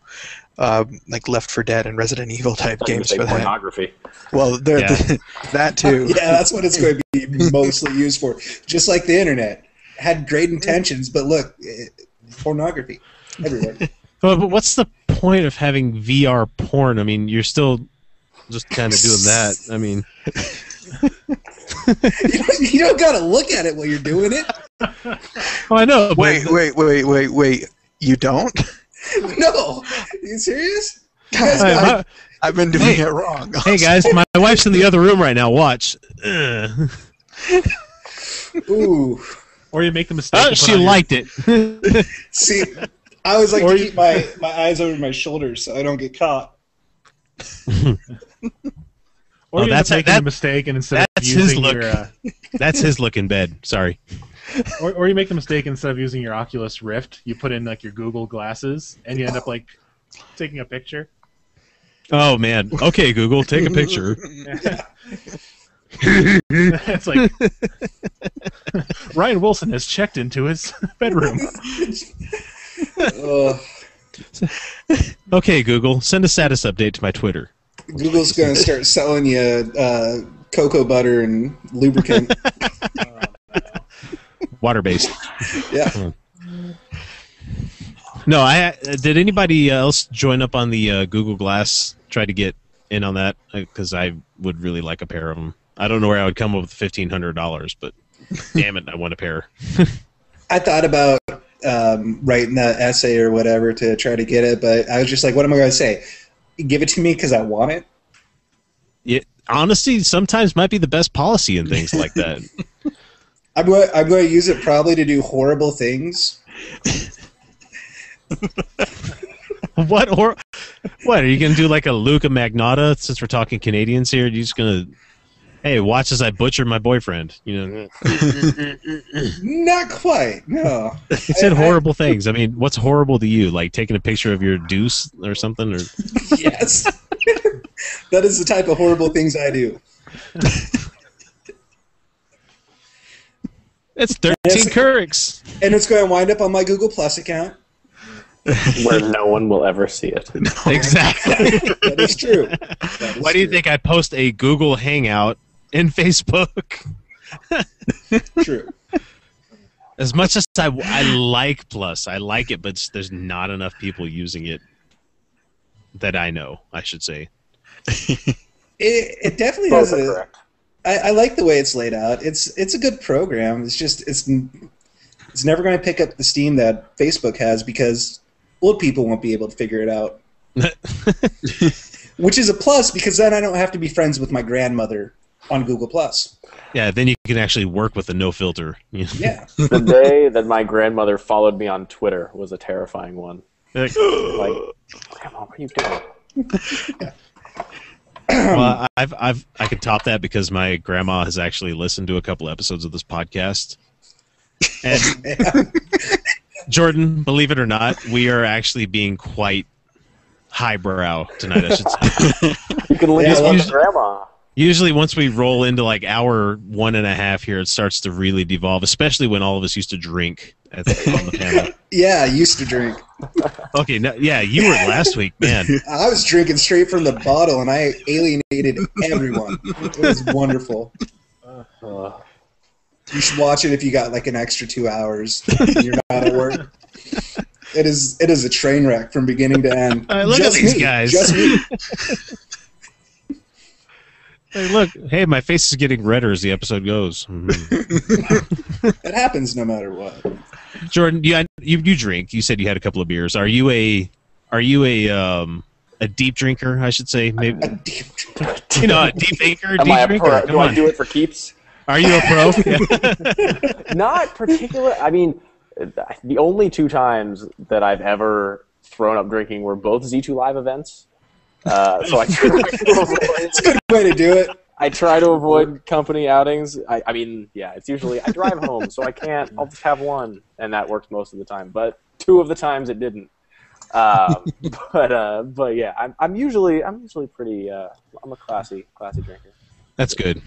like Left 4 Dead and Resident Evil type games for that. Pornography. Well, that too. Yeah, that's what it's going to be mostly used for. Just like the internet had great intentions, but look, pornography everywhere. But what's the point of having VR porn? I mean, you're still just kind of doing that. I mean, you don't got to look at it while you're doing it. Oh, I know. Wait. You don't? No. Are you serious? I've been doing it wrong. Hey guys, my wife's in the other room right now. Watch. Ooh. Or you make the mistake. She liked it. See, I always like to keep my eyes over my shoulders so I don't get caught. Or you end up making a mistake, and instead of using your that's his look in bed. Sorry. Or you make the mistake, instead of using your Oculus Rift, you put in like your Google glasses, and you end up like taking a picture. Oh man. Okay, Google, take a picture. It's like Ryan Wilson has checked into his bedroom. Okay, Google, send a status update to my Twitter. Google's going to start selling you cocoa butter and lubricant. Water-based. Yeah. No, did anybody else join up on the Google Glass? Try to get in on that because I would really like a pair of them. I don't know where I would come up with $1,500, but damn it, I want a pair. I thought about writing that essay or whatever to try to get it, but I was just like, what am I going to say? Give it to me because I want it? Honesty sometimes might be the best policy in things like that. I'm going to use it probably to do horrible things. What are you going to do, like a Luca Magnotta, since we're talking Canadians here? Are you just going to, hey, watch as I butcher my boyfriend? You know, Not quite, no. it said horrible things. I mean, what's horrible to you? Like taking a picture of your deuce or something? Or Yes. That is the type of horrible things I do. It's 13 Curricks. And it's going to wind up on my Google Plus account. Where no one will ever see it. Exactly. That is true. Why do you think I post a Google Hangout in Facebook? True. As much as I like Plus, I like it, but there's not enough people using it that I know, I should say. It definitely Both has are a... correct. I like the way it's laid out. It's a good program. It's just it's never going to pick up the steam that Facebook has because old people won't be able to figure it out. Which is a plus because then I don't have to be friends with my grandmother on Google Plus. Yeah, then you can actually work with a no filter. Yeah. The day that my grandmother followed me on Twitter was a terrifying one. Like, Grandma, what are you doing? Well, I could top that because my grandma has actually listened to a couple episodes of this podcast. And Jordan, believe it or not, we are actually being quite highbrow tonight, I should say. You can listen to Grandma. Usually once we roll into like hour 1.5 here, it starts to really devolve, especially when all of us used to drink on the panel. Yeah, I used to drink. Okay, yeah, you were last week, man. I was drinking straight from the bottle, and I alienated everyone. It was wonderful. You should watch it if you got like an extra 2 hours and you're not at work. It is a train wreck from beginning to end. Look at these guys. Just me. Hey, look. Hey, my face is getting redder as the episode goes. It happens no matter what. Jordan, you drink. You said you had a couple of beers. Are you a deep drinker? I should say, maybe. A deep You know, a deep thinker, Am I a deep pro? drinker. Do I do it for keeps? Are you a pro? Yeah. Not particular. I mean, the only 2 times that I've ever thrown up drinking were both Z2 Live events. So I try to avoid, It's a good way to do it. I try to avoid company outings. I mean, yeah, it's usually I drive home, so I can't. I'll just have one, and that works most of the time. But 2 of the times it didn't. But yeah, I'm usually pretty. I'm a classy drinker. That's good.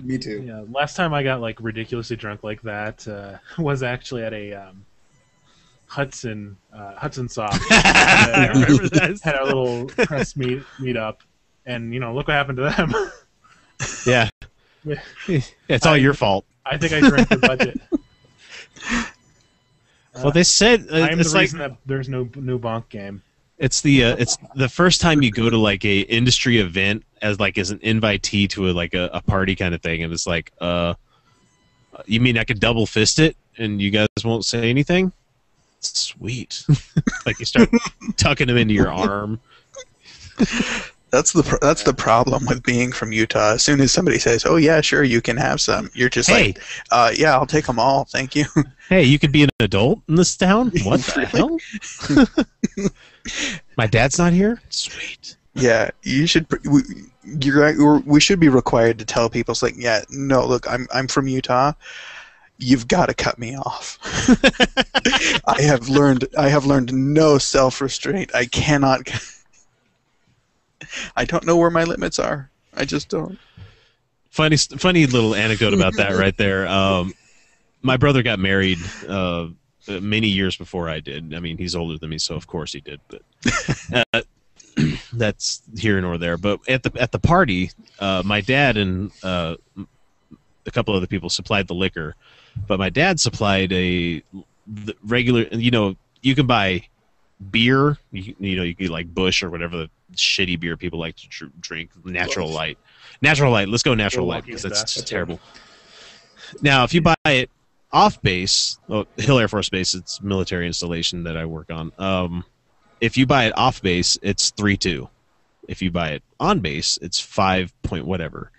Me too. Yeah, last time I got like ridiculously drunk like that was actually at a Hudson Soft. I remember that. Had our little press meet up, and look what happened to them. Yeah. It's all your fault. I think I drank the budget. Well, they said I'm it's the like reason that there's no new bonk game. it's the first time you go to like a industry event as an invitee to a party kind of thing, and it's like, you mean I could double fist it and you guys won't say anything? Sweet. Like you start tucking them into your arm. That's the problem with being from Utah. As soon as somebody says, "Oh yeah, sure, you can have some," you're just Hey. like, "Yeah, I'll take them all, thank you." Hey, you could be an adult in this town? What the hell? My dad's not here? Sweet. Yeah, you should. We should be required to tell people, it's like, yeah, no, look, I'm from Utah. You've got to cut me off. I have learned no self-restraint. I cannot. I don't know where my limits are. I just don't. Funny little anecdote about that right there. My brother got married many years before I did. I mean, he's older than me, so of course he did. But that's here nor there. But at the party, my dad and a couple other people supplied the liquor, but my dad supplied the regular. You can buy beer, you get like Bush or whatever the shitty beer people like to drink. Natural Light. Let's go Natural Light because that's just terrible. Now, if you buy it off base, Hill Air Force Base, it's military installation that I work on. If you buy it off base, it's 3.2. If you buy it on base, it's 5 point whatever.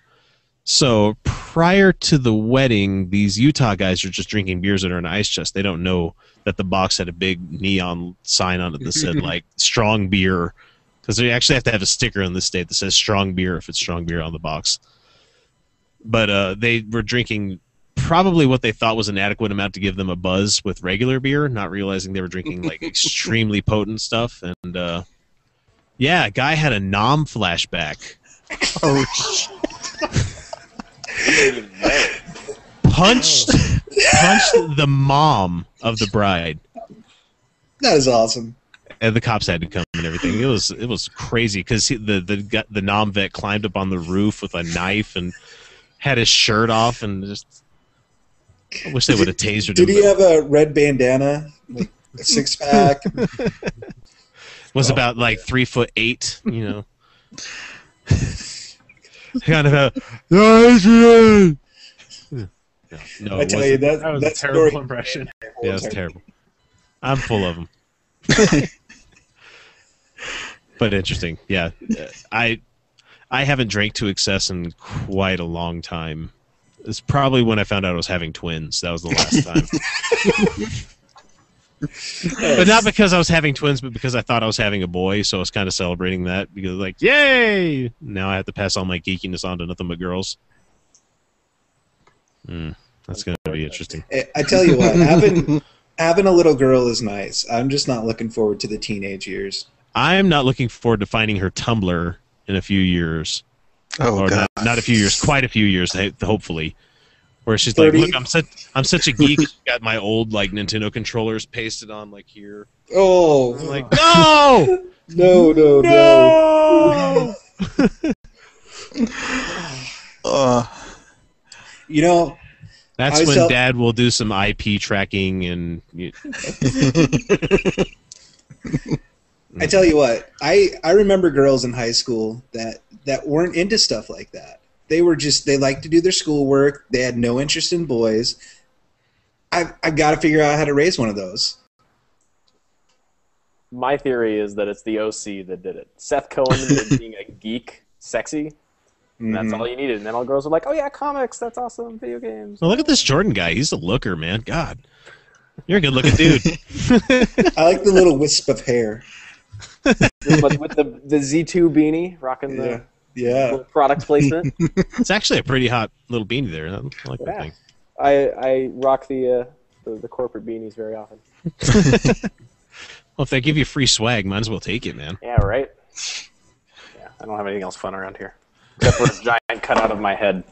So prior to the wedding, these Utah guys are just drinking beers that are in an ice chest. They don't know that the box had a big neon sign on it that said like strong beer, because they actually have to have a sticker in this state that says strong beer if it's strong beer on the box. But they were drinking probably what they thought was an adequate amount to give them a buzz with regular beer, not realizing they were drinking like extremely potent stuff. And yeah, a guy had a nom flashback. Oh, punched the mom of the bride. That is awesome. And the cops had to come and everything. It was crazy because the nom vet climbed up on the roof with a knife and had his shirt off and just. I wish they would have tasered him. Did he have a red bandana, like a 6-pack? Was about like 3'8", you know. Kind of a no, I tell you That was a that terrible story. impression. yeah, it's terrible. I'm full of them. But interesting, yeah. I haven't drank to excess in quite a long time. It's probably when I found out I was having twins. That was the last time. But not because I was having twins, but because I thought I was having a boy, so I was kind of celebrating that. Because, like, yay! Now I have to pass all my geekiness on to nothing but girls. That's going to be interesting. I tell you what, having a little girl is nice. I'm just not looking forward to the teenage years. I'm not looking forward to finding her Tumblr in a few years. oh Or God. not a few years, quite a few years, hopefully. Where she's 30? like, look, I'm such a geek. She's got my old like Nintendo controllers pasted on like here. Oh, I'm like, no, no. You know, That's I when sell- Dad will do some IP tracking and. I tell you what, I remember girls in high school that weren't into stuff like that. They liked to do their schoolwork. They had no interest in boys. I've got to figure out how to raise one of those. My theory is that it's the OC that did it. Seth Cohen made being a geek sexy. And that's all you needed. And then all girls were like, oh yeah, comics, that's awesome, video games. Well, look at this Jordan guy. He's a looker, man. God. You're a good looking dude. I like the little wisp of hair. But with the Z2 beanie, rocking the Yeah. product placement. It's actually a pretty hot little beanie there. I like that Yeah. thing. I rock the corporate beanies very often. Well, if they give you free swag, might as well take it, man. Yeah, right? Yeah, I don't have anything else fun around here. Except for a giant cutout of my head.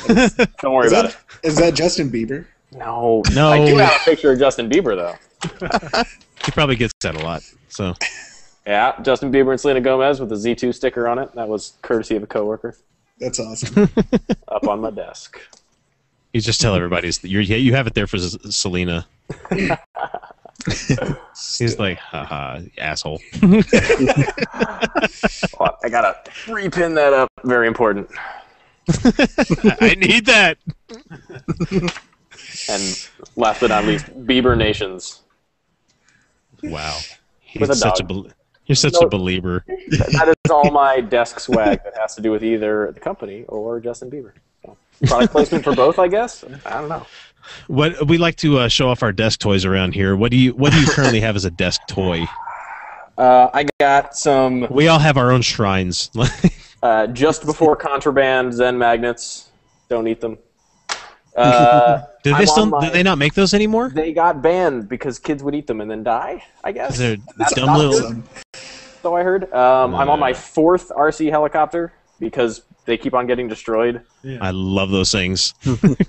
Don't worry about it. Is that Justin Bieber? No. No. I do have a picture of Justin Bieber, though. He probably gets that a lot. So Yeah, Justin Bieber and Selena Gomez with a Z2 sticker on it. That was courtesy of a coworker That's awesome. up on my desk. you just tell everybody you have it there for Selena. He's like, haha, asshole. Well, I gotta repin that up. Very important. I need that. And last but not least, Bieber Nations. Wow. With a dog. You're such a believer. That is all my desk swag that has to do with either the company or Justin Bieber. So, product placement for both, I guess. I don't know. What we like to show off our desk toys around here. What do you currently have as a desk toy? I got some We all have our own shrines. just before contraband Zen magnets. Don't eat them. Do they not make those anymore? They got banned because kids would eat them and then die, I guess. They're That's dumb not little. good. So I heard. I'm on my 4th RC helicopter because they keep on getting destroyed. I love those things.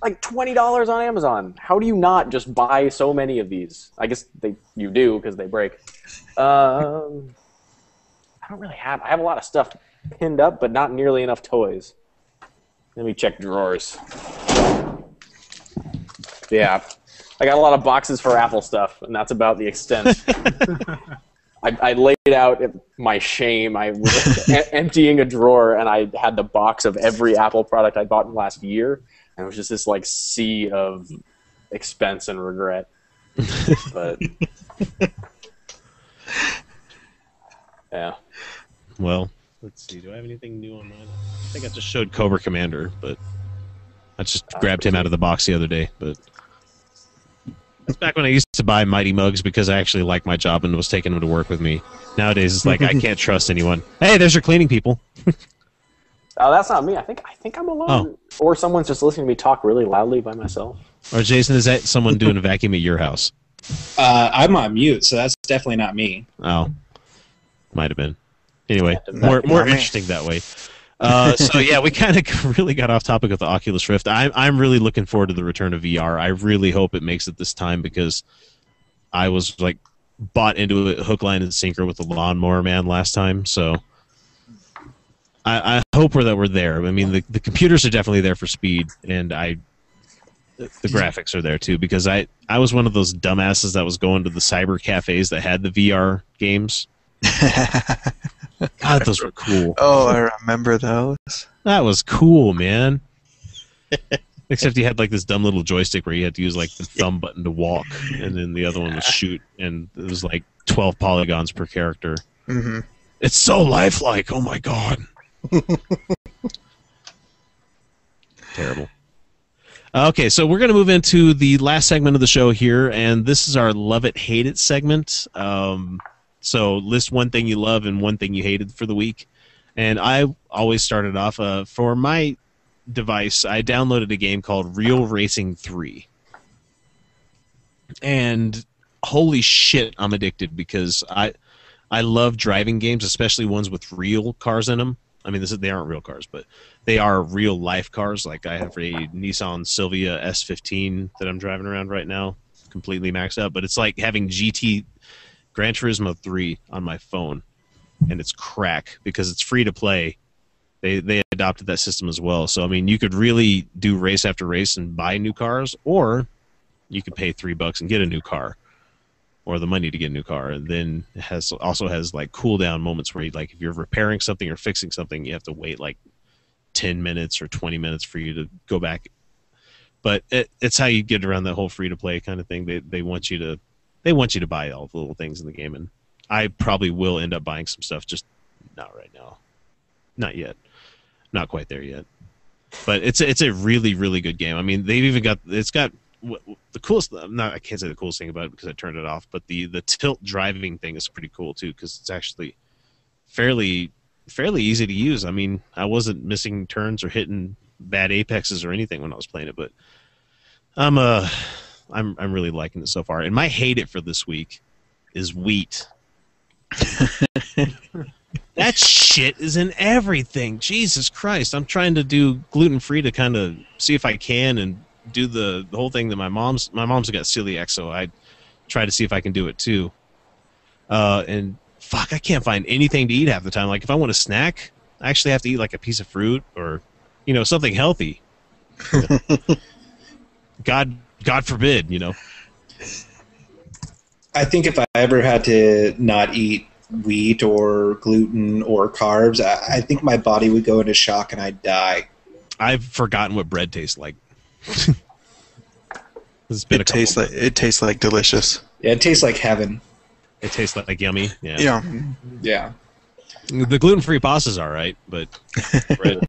Like $20 on Amazon. How do you not just buy so many of these? I guess you do because they break. I don't really have. I have a lot of stuff pinned up, but not nearly enough toys. Let me check drawers. Yeah, I got a lot of boxes for Apple stuff, and that's about the extent. I laid out my shame. I was emptying a drawer, and I had the box of every Apple product I bought in the last year, and it was just this like sea of expense and regret. But yeah. Well, let's see. Do I have anything new on mine? I think I just showed Cobra Commander, but I just grabbed him out of the box the other day. But that's back when I used to buy Mighty Mugs because I actually liked my job and was taking them to work with me. Nowadays, it's like I can't trust anyone. Hey, there's your cleaning people. Oh, that's not me. I think I'm alone. Oh. Or someone's just listening to me talk really loudly by myself. Or Jason, is that someone doing a vacuum at your house? I'm on mute, so that's definitely not me. Oh, might have been. Anyway, more interesting that way. So yeah, we kind of really got off topic with the Oculus Rift. I'm really looking forward to the return of VR. I really hope it makes it this time because I was like bought into it hook, line, and sinker with the Lawnmower Man last time. So I hope that we're there. I mean, the computers are definitely there for speed, and the graphics are there too because I was one of those dumbasses that was going to the cyber cafes that had the VR games. God, those were cool. Oh, I remember those. That was cool, man. Except you had like this dumb little joystick where you had to use like the thumb button to walk, and then the other one was shoot, and it was like 12 polygons per character. Mm-hmm. It's so lifelike. Oh my god. Terrible. Okay, so we're going to move into the last segment of the show here, and this is our Love It, Hate It segment. So list one thing you love and one thing you hated for the week. And I always started off, for my device, I downloaded a game called Real Racing 3. And holy shit, I'm addicted because I love driving games, especially ones with real cars in them. I mean, they aren't real cars, but they are real life cars. Like I have a Nissan Silvia S15 that I'm driving around right now, completely maxed out. But it's like having Gran Turismo 3 on my phone, and it's crack because it's free to play. They adopted that system as well. So I mean, you could really do race after race and buy new cars, or you could pay $3 and get a new car, or the money to get a new car. And then it also has like cooldown moments where if you're repairing something or fixing something, you have to wait like 10 minutes or 20 minutes for you to go back. But it's how you get around that whole free to play kind of thing. They want you to buy all the little things in the game, and I probably will end up buying some stuff, just not right now. Not yet. Not quite there yet. But it's a really, really good game. I mean, it's got the coolest. I can't say the coolest thing about it because I turned it off, but the tilt driving thing is pretty cool too because it's actually fairly easy to use. I mean, I wasn't missing turns or hitting bad apexes or anything when I was playing it, but I'm really liking it so far. And my hate it for this week is wheat. That shit is in everything. Jesus Christ. I'm trying to do gluten-free to kind of see if I can and do the whole thing that my mom's got celiac, so I try to see if I can do it too. And fuck, I can't find anything to eat half the time. Like if I want a snack, I actually have to eat like a piece of fruit or something healthy. God forbid, I think if I ever had to not eat wheat or gluten or carbs, I think my body would go into shock and I'd die. I've forgotten what bread tastes like. It tastes like delicious. Yeah, it tastes like heaven. It tastes like yummy. Yeah. Yeah. The gluten-free pasta's all right, but bread,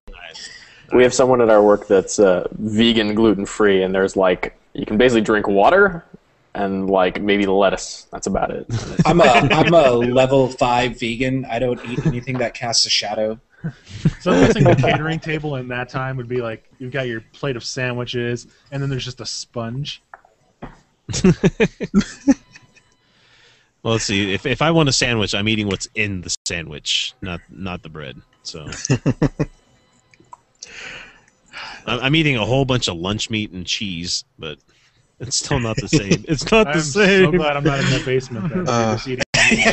we have someone at our work that's vegan, gluten-free, and there's like you can basically drink water and like maybe lettuce. That's about it. I'm a level 5 vegan. I don't eat anything that casts a shadow. So I'm guessing the catering table in that time would be like you've got your plate of sandwiches, and then there's just a sponge. Well, let's see. If I want a sandwich, I'm eating what's in the sandwich, not the bread. So I'm eating a whole bunch of lunch meat and cheese, but it's still not the same. It's not the same. I'm so glad I'm not in that basement. Then. Just eating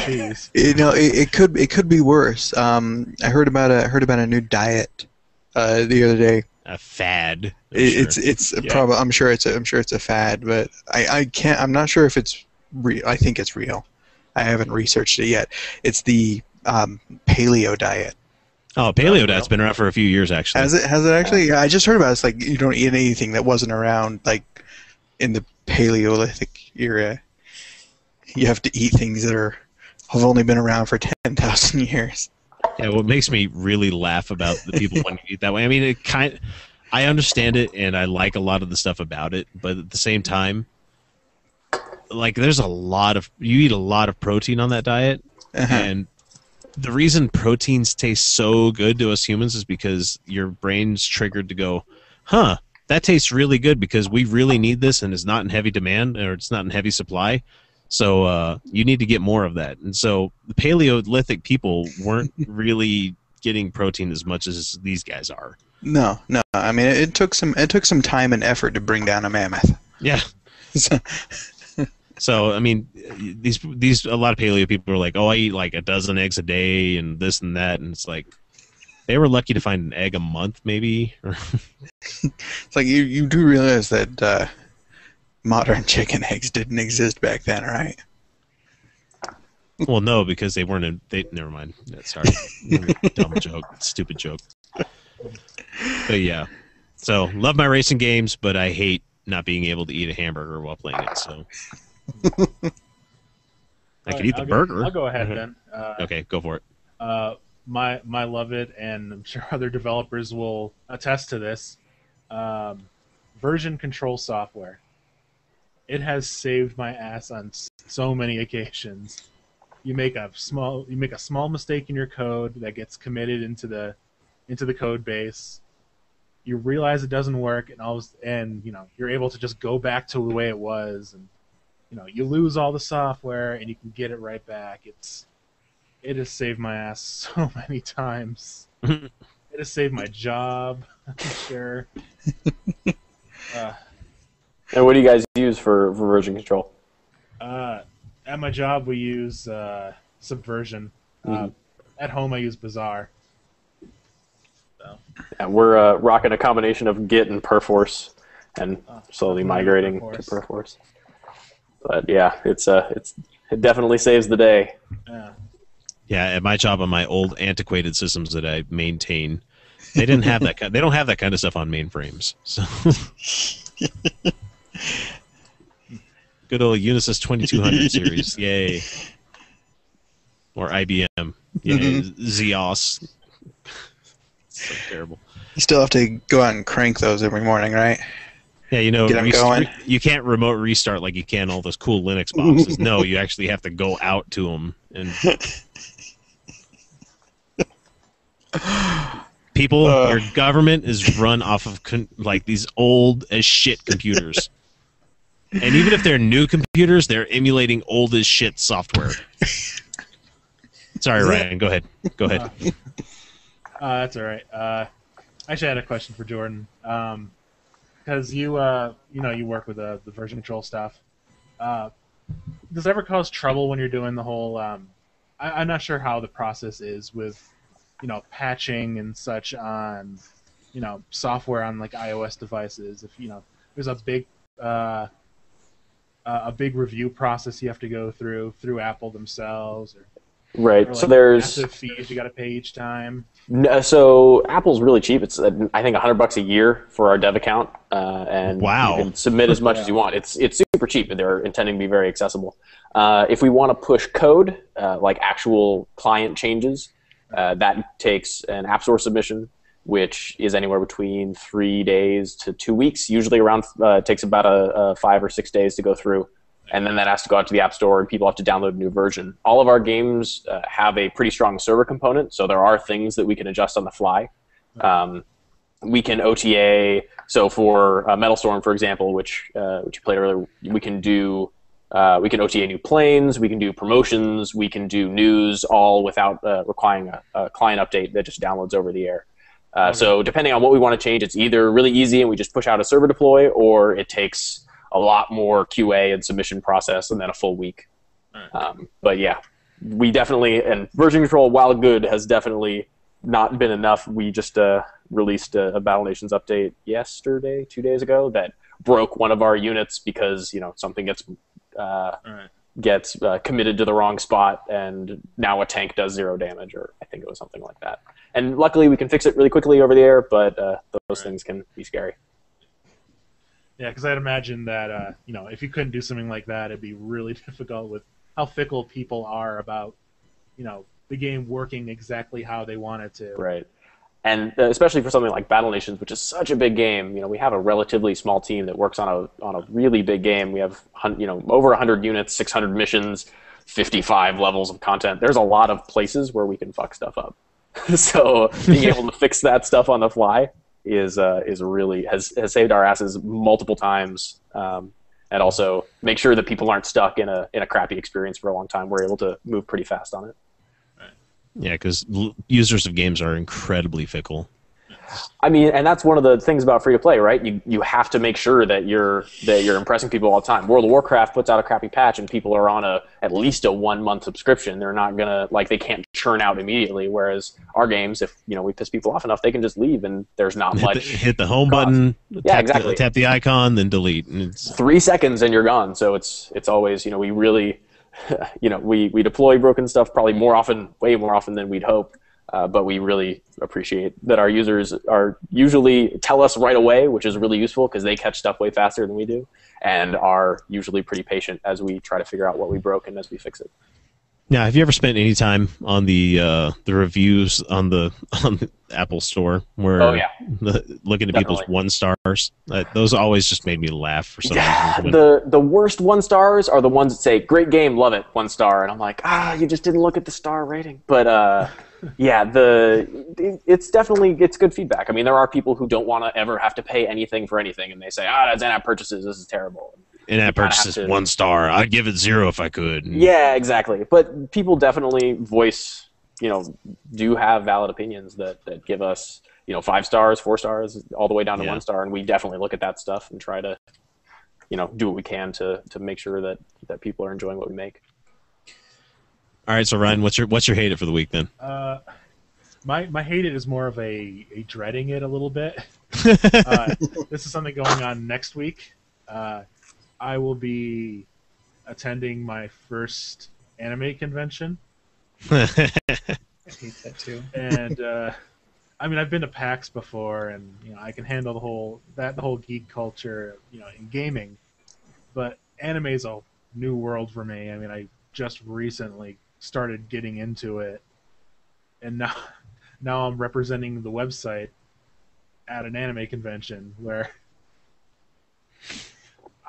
cheese. It could be worse. I heard about a new diet the other day a fad. It's probably. I'm sure it's a fad, but I can't. I'm not sure if it's real. I think it's real. I haven't researched it yet. It's the paleo diet. Oh, paleo diet's been around for a few years, actually. Has it actually? Yeah, I just heard about it. It's like you don't eat anything that wasn't around like in the Paleolithic era. You have to eat things that have only been around for 10,000 years. Yeah, what makes me really laugh about the people wanting to eat that way. I mean, I understand it, and I like a lot of the stuff about it, but at the same time, like, you eat a lot of protein on that diet, and the reason proteins taste so good to us humans is because your brain's triggered to go, huh, that tastes really good because we really need this and it's not in heavy demand or it's not in heavy supply. So you need to get more of that. And so the Paleolithic people weren't really getting protein as much as these guys are. No. I mean, it took some time and effort to bring down a mammoth. Yeah. So I mean, these a lot of paleo people are like, oh, I eat like a dozen eggs a day and this and that, and it's like they were lucky to find an egg a month, maybe. It's like you do realize that modern chicken eggs didn't exist back then, right? Well, no, because they weren't. Never mind. Sorry, dumb joke, stupid joke. But yeah, so love my racing games, but I hate not being able to eat a hamburger while playing it. So. I could eat the burger. I'll go ahead then. Okay, go for it. My love it, and I'm sure other developers will attest to this. Version control software. It has saved my ass on so many occasions. You make a small mistake in your code that gets committed into the code base. You realize it doesn't work, and you're able to just go back to the way it was, and you lose all the software and you can get it right back. It has saved my ass so many times. It has saved my job, I'm sure. And what do you guys use for version control? At my job, we use Subversion. At home, I use Bazaar. So. Yeah, we're rocking a combination of Git and Perforce, and slowly migrating to Perforce. But yeah, it definitely saves the day. Yeah, at my job on my old antiquated systems that I maintain, they didn't have that. They don't have that kind of stuff on mainframes. So, good old Unisys 2200 series, yay! Or IBM, yay! Zeos. So terrible. You still have to go out and crank those every morning, right? Yeah, get them going. You can't remote restart like you can all those cool Linux boxes. No, you actually have to go out to them. And people, your government is run off of like these old as shit computers. And even if they're new computers, they're emulating old as shit software. Sorry, Ryan. Go ahead. That's all right. Actually, I had a question for Jordan. Because you work with the version control stuff. Does it ever cause trouble when you're doing the whole? I'm not sure how the process is with, patching and such on, software on like iOS devices. If there's a big review process you have to go through Apple themselves, or right. Or, so there's massive fees you got to pay each time. So Apple's really cheap. It's I think $100 a year for our dev account, and wow. You can submit as much as you want. It's super cheap, and they're intending to be very accessible. If we want to push code, like actual client changes, that takes an App Store submission, which is anywhere between 3 days to 2 weeks. Usually around takes about 5 or 6 days to go through. And then that has to go out to the App Store, and people have to download a new version. All of our games have a pretty strong server component, so there are things that we can adjust on the fly. We can OTA. So for Metal Storm, for example, which you played earlier, we can OTA new planes, we can do promotions, we can do news, all without requiring a client update that just downloads over the air. So depending on what we want to change, it's either really easy and we just push out a server deploy, or it takes a lot more QA and submission process and then a full week. But yeah, we definitely, and version control, while good, has definitely not been enough. We just released a Battle Nations update yesterday, 2 days ago, that broke one of our units because something gets committed to the wrong spot, and now a tank does 0 damage, or I think it was something like that. And luckily, we can fix it really quickly over the air, but those things can be scary. Yeah, because I'd imagine that if you couldn't do something like that, it'd be really difficult with how fickle people are about the game working exactly how they want it to. Right. And especially for something like Battle Nations, which is such a big game, we have a relatively small team that works on a really big game. We have over 100 units, 600 missions, 55 levels of content. There's a lot of places where we can fuck stuff up. So being able to fix that stuff on the fly is really has saved our asses multiple times, and also make sure that people aren't stuck in a crappy experience for a long time. We're able to move pretty fast on it. Yeah, because users of games are incredibly fickle. I mean, and that's one of the things about free to play, right? You have to make sure that you're impressing people all the time. World of Warcraft puts out a crappy patch, and people are on at least a 1-month subscription. They're not gonna they can't churn out immediately. Whereas our games, if we piss people off enough, they can just leave, and there's not much. Hit the home button. Yeah, exactly. Tap the icon, then delete. And it's 3 seconds and you're gone. So it's always we really we deploy broken stuff probably way more often than we'd hope. But we really appreciate that our users are usually tell us right away, which is really useful because they catch stuff way faster than we do, and are usually pretty patient as we try to figure out what we broke and as we fix it. Now, have you ever spent any time on the reviews on the Apple Store where looking at people's 1 stars? Those always just made me laugh for some reason. The worst 1 stars are the ones that say "Great game, love it, 1 star," and I'm like, you just didn't look at the star rating. But it's good feedback. I mean, there are people who don't want to ever have to pay anything for anything, and they say, that's in-app purchases. This is terrible. In-app purchases 1 star. I'd give it 0 if I could. Yeah, exactly. But people definitely voice, do have valid opinions that give us, 5 stars, 4 stars, all the way down to 1 star, and we definitely look at that stuff and try to, do what we can to make sure that people are enjoying what we make. All right, so Ryan, what's your hate it for the week then? My hate it is more of a dreading it a little bit. This is something going on next week. I will be attending my first anime convention. I hate that too. And I mean, I've been to PAX before, and I can handle the whole geek culture, in gaming. But anime is a new world for me. I mean, I just recently started getting into it, and now I'm representing the website at an anime convention where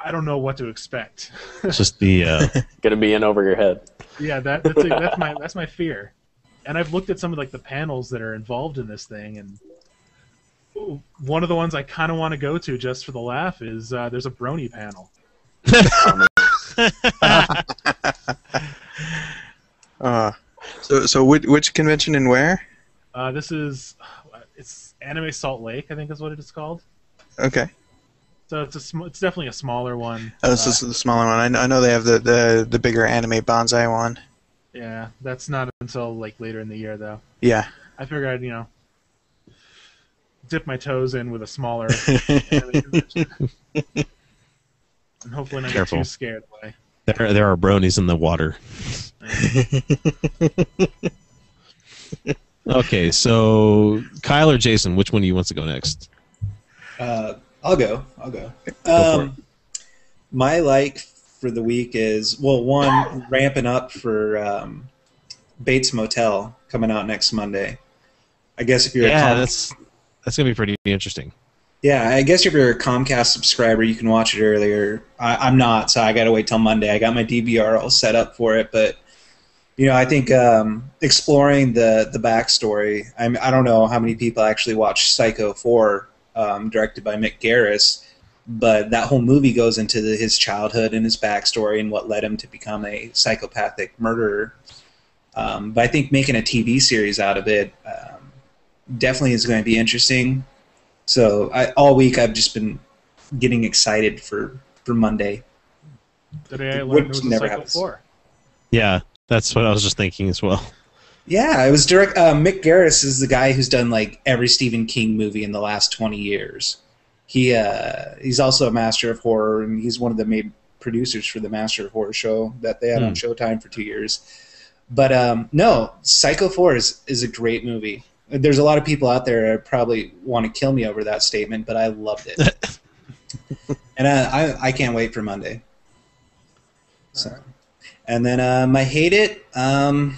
I don't know what to expect. It's just the gonna be in over your head. Yeah, that's my fear. And I've looked at some of the panels that are involved in this thing, and one of the ones I kind of want to go to just for the laugh is there's a brony panel. So which convention and where? It's Anime Salt Lake, I think is what it is called. Okay. So it's definitely a smaller one. Oh, this is the smaller one. I know they have the bigger anime bonsai one. Yeah, that's not until later in the year though. Yeah. I figured I'd dip my toes in with a smaller anime convention. And hopefully not get too scared away. There are bronies in the water. Okay, so Kyle or Jason, which one of you wants to go next? I'll go. Go for it. My for the week is, one, ramping up for Bates Motel coming out next Monday. I guess if you're that's gonna be pretty interesting. Yeah, I guess if you're a Comcast subscriber, you can watch it earlier. I'm not, so I got to wait till Monday. I got my DVR all set up for it, but I think exploring the backstory. I don't know how many people actually watched Psycho 4, directed by Mick Garris, but that whole movie goes into his childhood and his backstory and what led him to become a psychopathic murderer. But I think making a TV series out of it definitely is going to be interesting. So all week I've just been getting excited for Monday. Today I learned it was never Psycho happens. 4. Yeah, that's what I was just thinking as well. Yeah, it was direct. Mick Garris is the guy who's done like every Stephen King movie in the last 20 years. He's also a master of horror, and he's one of the main producers for the Master of Horror show that they had on Showtime for 2 years. But no, Psycho 4 is a great movie. There's a lot of people out there that probably want to kill me over that statement, but I loved it. And I can't wait for Monday. So, and then my hate it. Why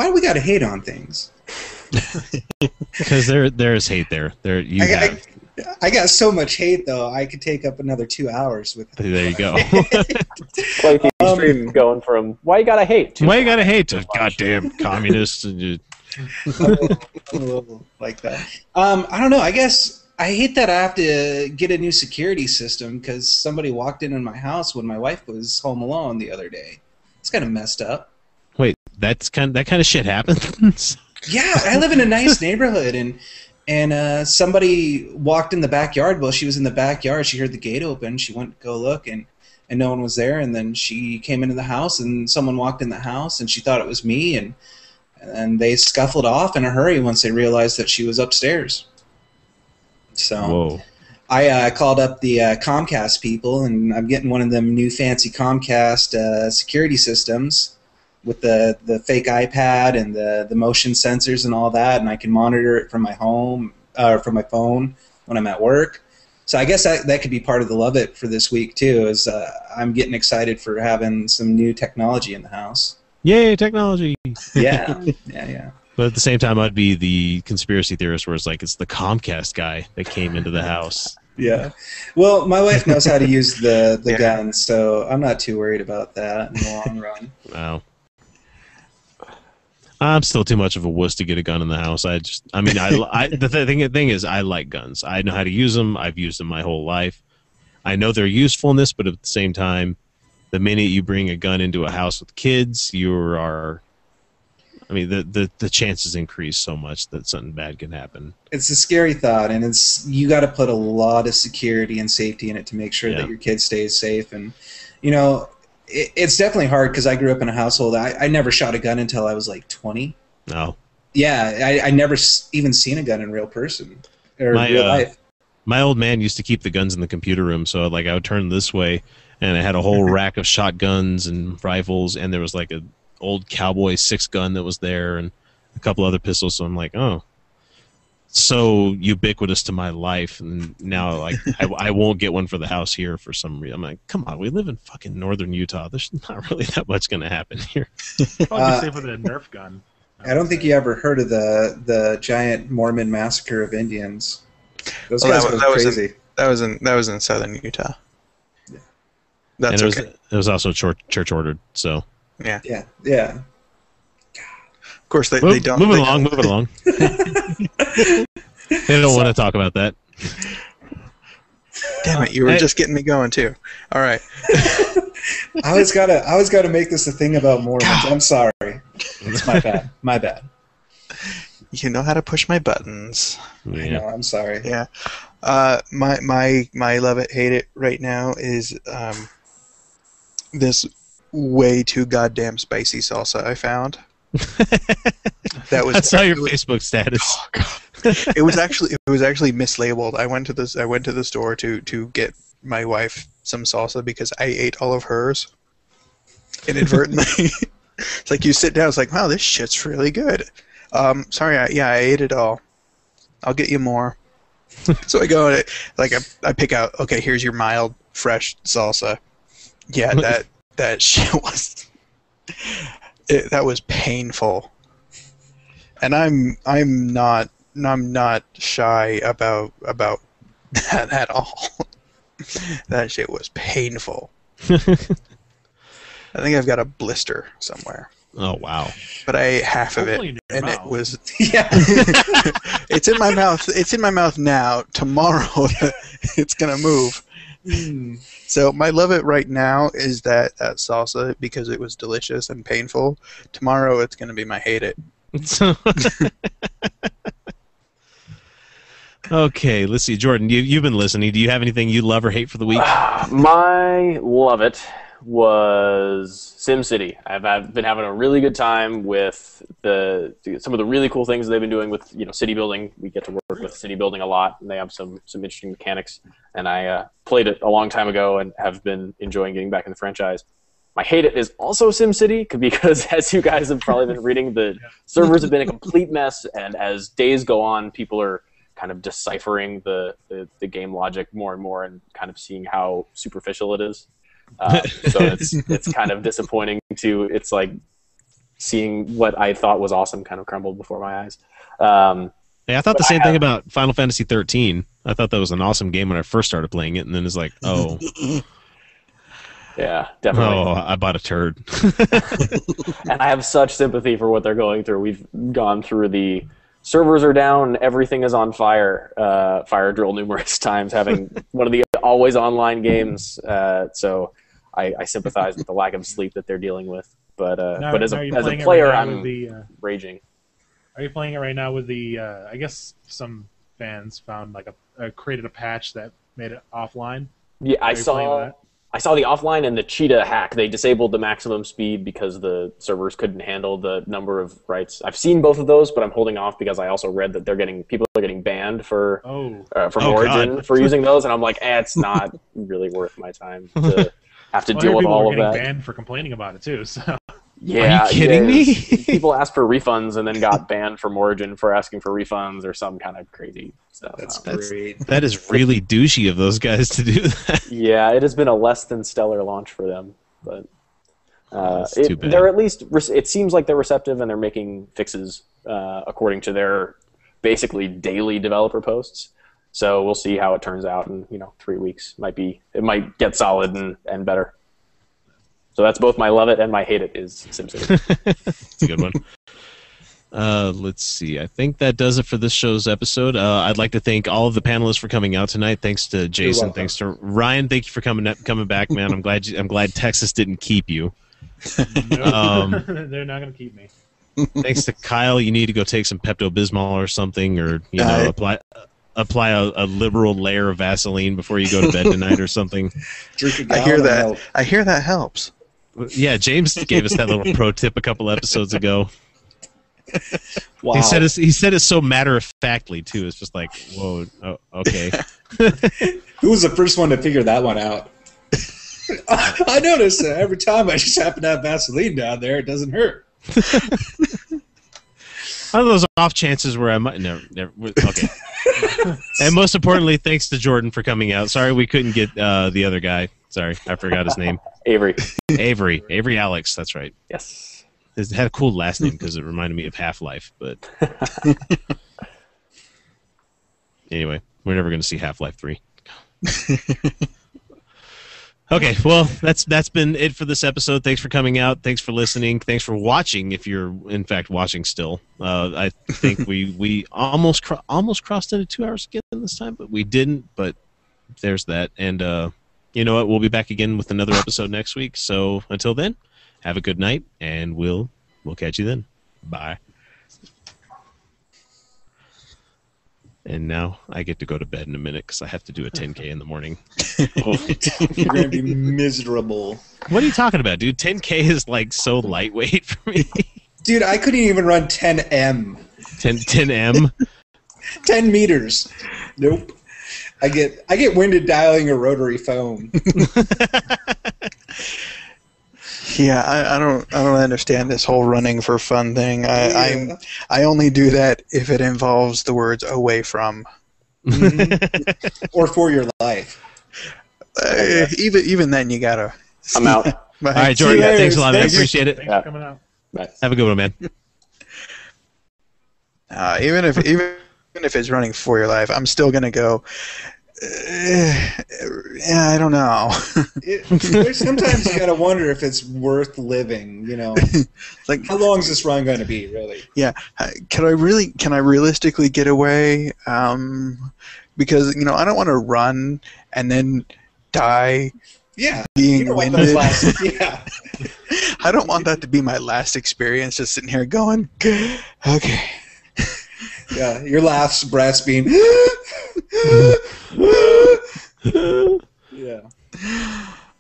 do we got to hate on things? Because there's hate there. I got so much hate though. I could take up another 2 hours with. There you go. Like the extreme going from why you gotta hate to why you gotta hate to goddamn communists and a little like that. I don't know. I guess I hate that I have to get a new security system because somebody walked in on my house when my wife was home alone the other day. It's kind of messed up. Wait, that kind of shit happens. Yeah, I live in a nice neighborhood, and somebody walked in the backyard. While she was in the backyard, she heard the gate open. She went to go look, and no one was there. And then she came into the house, and someone walked in the house, and she thought it was me, and they scuffled off in a hurry once they realized that she was upstairs. So whoa. I called up the Comcast people, and I'm getting one of them new fancy Comcast security systems with the fake iPad and the motion sensors and all that, and I can monitor it from my home or from my phone when I'm at work. So I guess that could be part of the love it for this week too. Is I'm getting excited for having some new technology in the house. Yay, technology! Yeah, yeah. But at the same time, I'd be the conspiracy theorist where it's like it's the Comcast guy that came into the house. Yeah. Well, my wife knows how to use the gun, so I'm not too worried about that in the long run. Wow. I'm still too much of a wuss to get a gun in the house. The thing is, I like guns. I know how to use them. I've used them my whole life. I know their usefulness, but at the same time, the minute you bring a gun into a house with kids, the chances increase so much that something bad can happen. It's a scary thought, and you got to put a lot of security and safety in it to make sure that your kid stays safe. And it's definitely hard because I grew up in a household. I never shot a gun until I was like 20. No. Yeah, I never even seen a gun in real person or real life. My old man used to keep the guns in the computer room, so like I would turn this way, and I had a whole rack of shotguns and rifles, and there was like an old cowboy 6-gun that was there, and a couple other pistols. So I'm like, oh, so ubiquitous to my life, and now like I won't get one for the house here for some reason. I'm like, come on, we live in fucking northern Utah. There's not really that much going to happen here. Probably safe with a Nerf gun. I don't think you ever heard of the giant Mormon massacre of Indians. Those guys were crazy. That was in southern Utah. Yeah. That's and okay. It was also church ordered. So yeah. Of course, they don't. Moving along. They don't want to talk about that. Damn it! You were just getting me going too. All right. I always gotta make this a thing about Mormons. I'm sorry. It's my bad. You know how to push my buttons. Yeah. I know, I'm sorry. Yeah. My love it, hate it right now is this way too goddamn spicy salsa I found. I saw your Facebook status. Oh, God. It was actually mislabeled. I went to the store to get my wife some salsa because I ate all of hers inadvertently. It's like you sit down, it's like, wow, this shit's really good. Sorry, I ate it all. I'll get you more. So I go, I pick out, okay, here's your mild, fresh salsa. Yeah, that shit was, that was painful. And I'm not shy about that at all. That shit was painful. I think I've got a blister somewhere. Oh wow! But I ate half of it, and mouth. it was Yeah. It's in my mouth. It's in my mouth now. Tomorrow, it's gonna move. So my love it right now is that salsa because it was delicious and painful. Tomorrow, it's gonna be my hate it. Okay, let's see, Jordan. You've been listening. Do you have anything you love or hate for the week? My love it was SimCity. I've been having a really good time with some of the really cool things they've been doing with city building. We get to work with city building a lot, and they have some interesting mechanics. And I played it a long time ago and have been enjoying getting back in the franchise. My hate it is also SimCity because, as you guys have probably been reading, the servers have been a complete mess, and as days go on, people are kind of deciphering the game logic more and more and kind of seeing how superficial it is. So it's kind of disappointing too. It's like seeing what I thought was awesome kind of crumbled before my eyes. I thought the same thing about Final Fantasy 13. I thought that was an awesome game when I first started playing it, and then it's like, oh. Yeah, definitely. Oh, I bought a turd. And I have such sympathy for what they're going through. We've gone through the servers are down, everything is on fire, fire drill numerous times, having one of the always online games. So I sympathize with the lack of sleep that they're dealing with. But as a player, I'm raging. Are you playing it right now with the? I guess some fans found like created a patch that made it offline. Yeah, I saw the offline and the cheetah hack. They disabled the maximum speed because the servers couldn't handle the number of writes. I've seen both of those, but I'm holding off because I also read that people are getting banned from Origin for using those, and I'm like, it's not really worth my time to have to deal with all of that. Getting banned for complaining about it too. So. Yeah, are you kidding me? People asked for refunds and then got banned from Origin for asking for refunds or some kind of crazy stuff. That's great. That is really douchey of those guys to do that. Yeah, it has been a less than stellar launch for them, but too bad. they're at least. It seems like they're receptive and they're making fixes according to their basically daily developer posts. So we'll see how it turns out in 3 weeks. It might get solid and better. So that's both my love it and my hate it is SimCity. That's a good one. Let's see. I think that does it for this show's episode. I'd like to thank all of the panelists for coming out tonight. Thanks to Jason. Thanks to Ryan. Thank you for coming back, man. I'm glad Texas didn't keep you. No, they're not going to keep me. Thanks to Kyle. You need to go take some Pepto-Bismol or something, or apply a liberal layer of Vaseline before you go to bed tonight or something. I hear that. I hear that helps. Yeah, James gave us that little pro tip a couple episodes ago. Wow. He said it so matter-of-factly, too. It's just like, whoa, okay. Who was the first one to figure that one out? I notice that every time I just happen to have Vaseline down there, it doesn't hurt. One of those off chances where I might never okay. And most importantly, thanks to Jordan for coming out. Sorry we couldn't get the other guy. Sorry, I forgot his name. Avery Alex. That's right. Yes. It had a cool last name because it reminded me of Half-Life. But anyway, we're never going to see Half-Life 3. Okay, well, that's been it for this episode. Thanks for coming out. Thanks for listening. Thanks for watching, if you're in fact watching still. I think we almost crossed into 2 hours again this time, but we didn't. But there's that. And you know what? We'll be back again with another episode next week. So until then, have a good night, and we'll catch you then. Bye. And now I get to go to bed in a minute because I have to do a 10K in the morning. You're going to be miserable. What are you talking about, dude? 10K is like so lightweight for me. Dude, I couldn't even run 10M. 10M? 10 meters. Nope. I get winded dialing a rotary phone. Yeah, I don't understand this whole running for fun thing. I only do that if it involves the words away from. Or for your life. Even then, you gotta. I'm out. All right, Jordan. Thanks a lot, man. I appreciate it. Thanks for coming out. Bye. Have a good one, man. Even if it's running for your life, I'm still gonna go. Yeah, I don't know. Sometimes you gotta wonder if it's worth living. Like, how long is this run going to be, really? Yeah, can I realistically get away? Because I don't want to run and then die. Yeah, being winded. Yeah. I don't want that to be my last experience. Just sitting here going, okay. Yeah, your last breaths being. Yeah.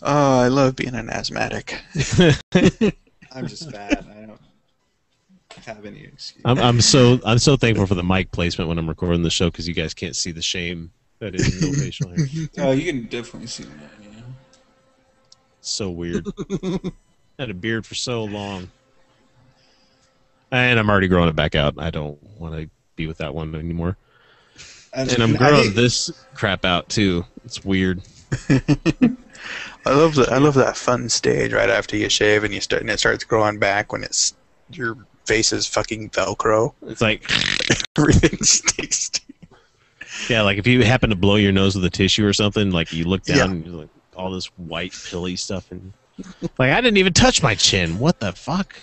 Oh, I love being an asthmatic. I'm just fat. I don't have any excuse. I'm so thankful for the mic placement when I'm recording the show because you guys can't see the shame that is no facial hair. Oh, you can definitely see that. Yeah. So weird. Had a beard for so long, and I'm already growing it back out. I don't want to be with that one anymore. And I'm growing this crap out too. It's weird. I love that fun stage right after you shave and it starts growing back when your face is fucking Velcro. It's like everything sticks to you. Yeah, like if you happen to blow your nose with a tissue or something, like you look down and you're like all this white pilly stuff, and like I didn't even touch my chin. What the fuck?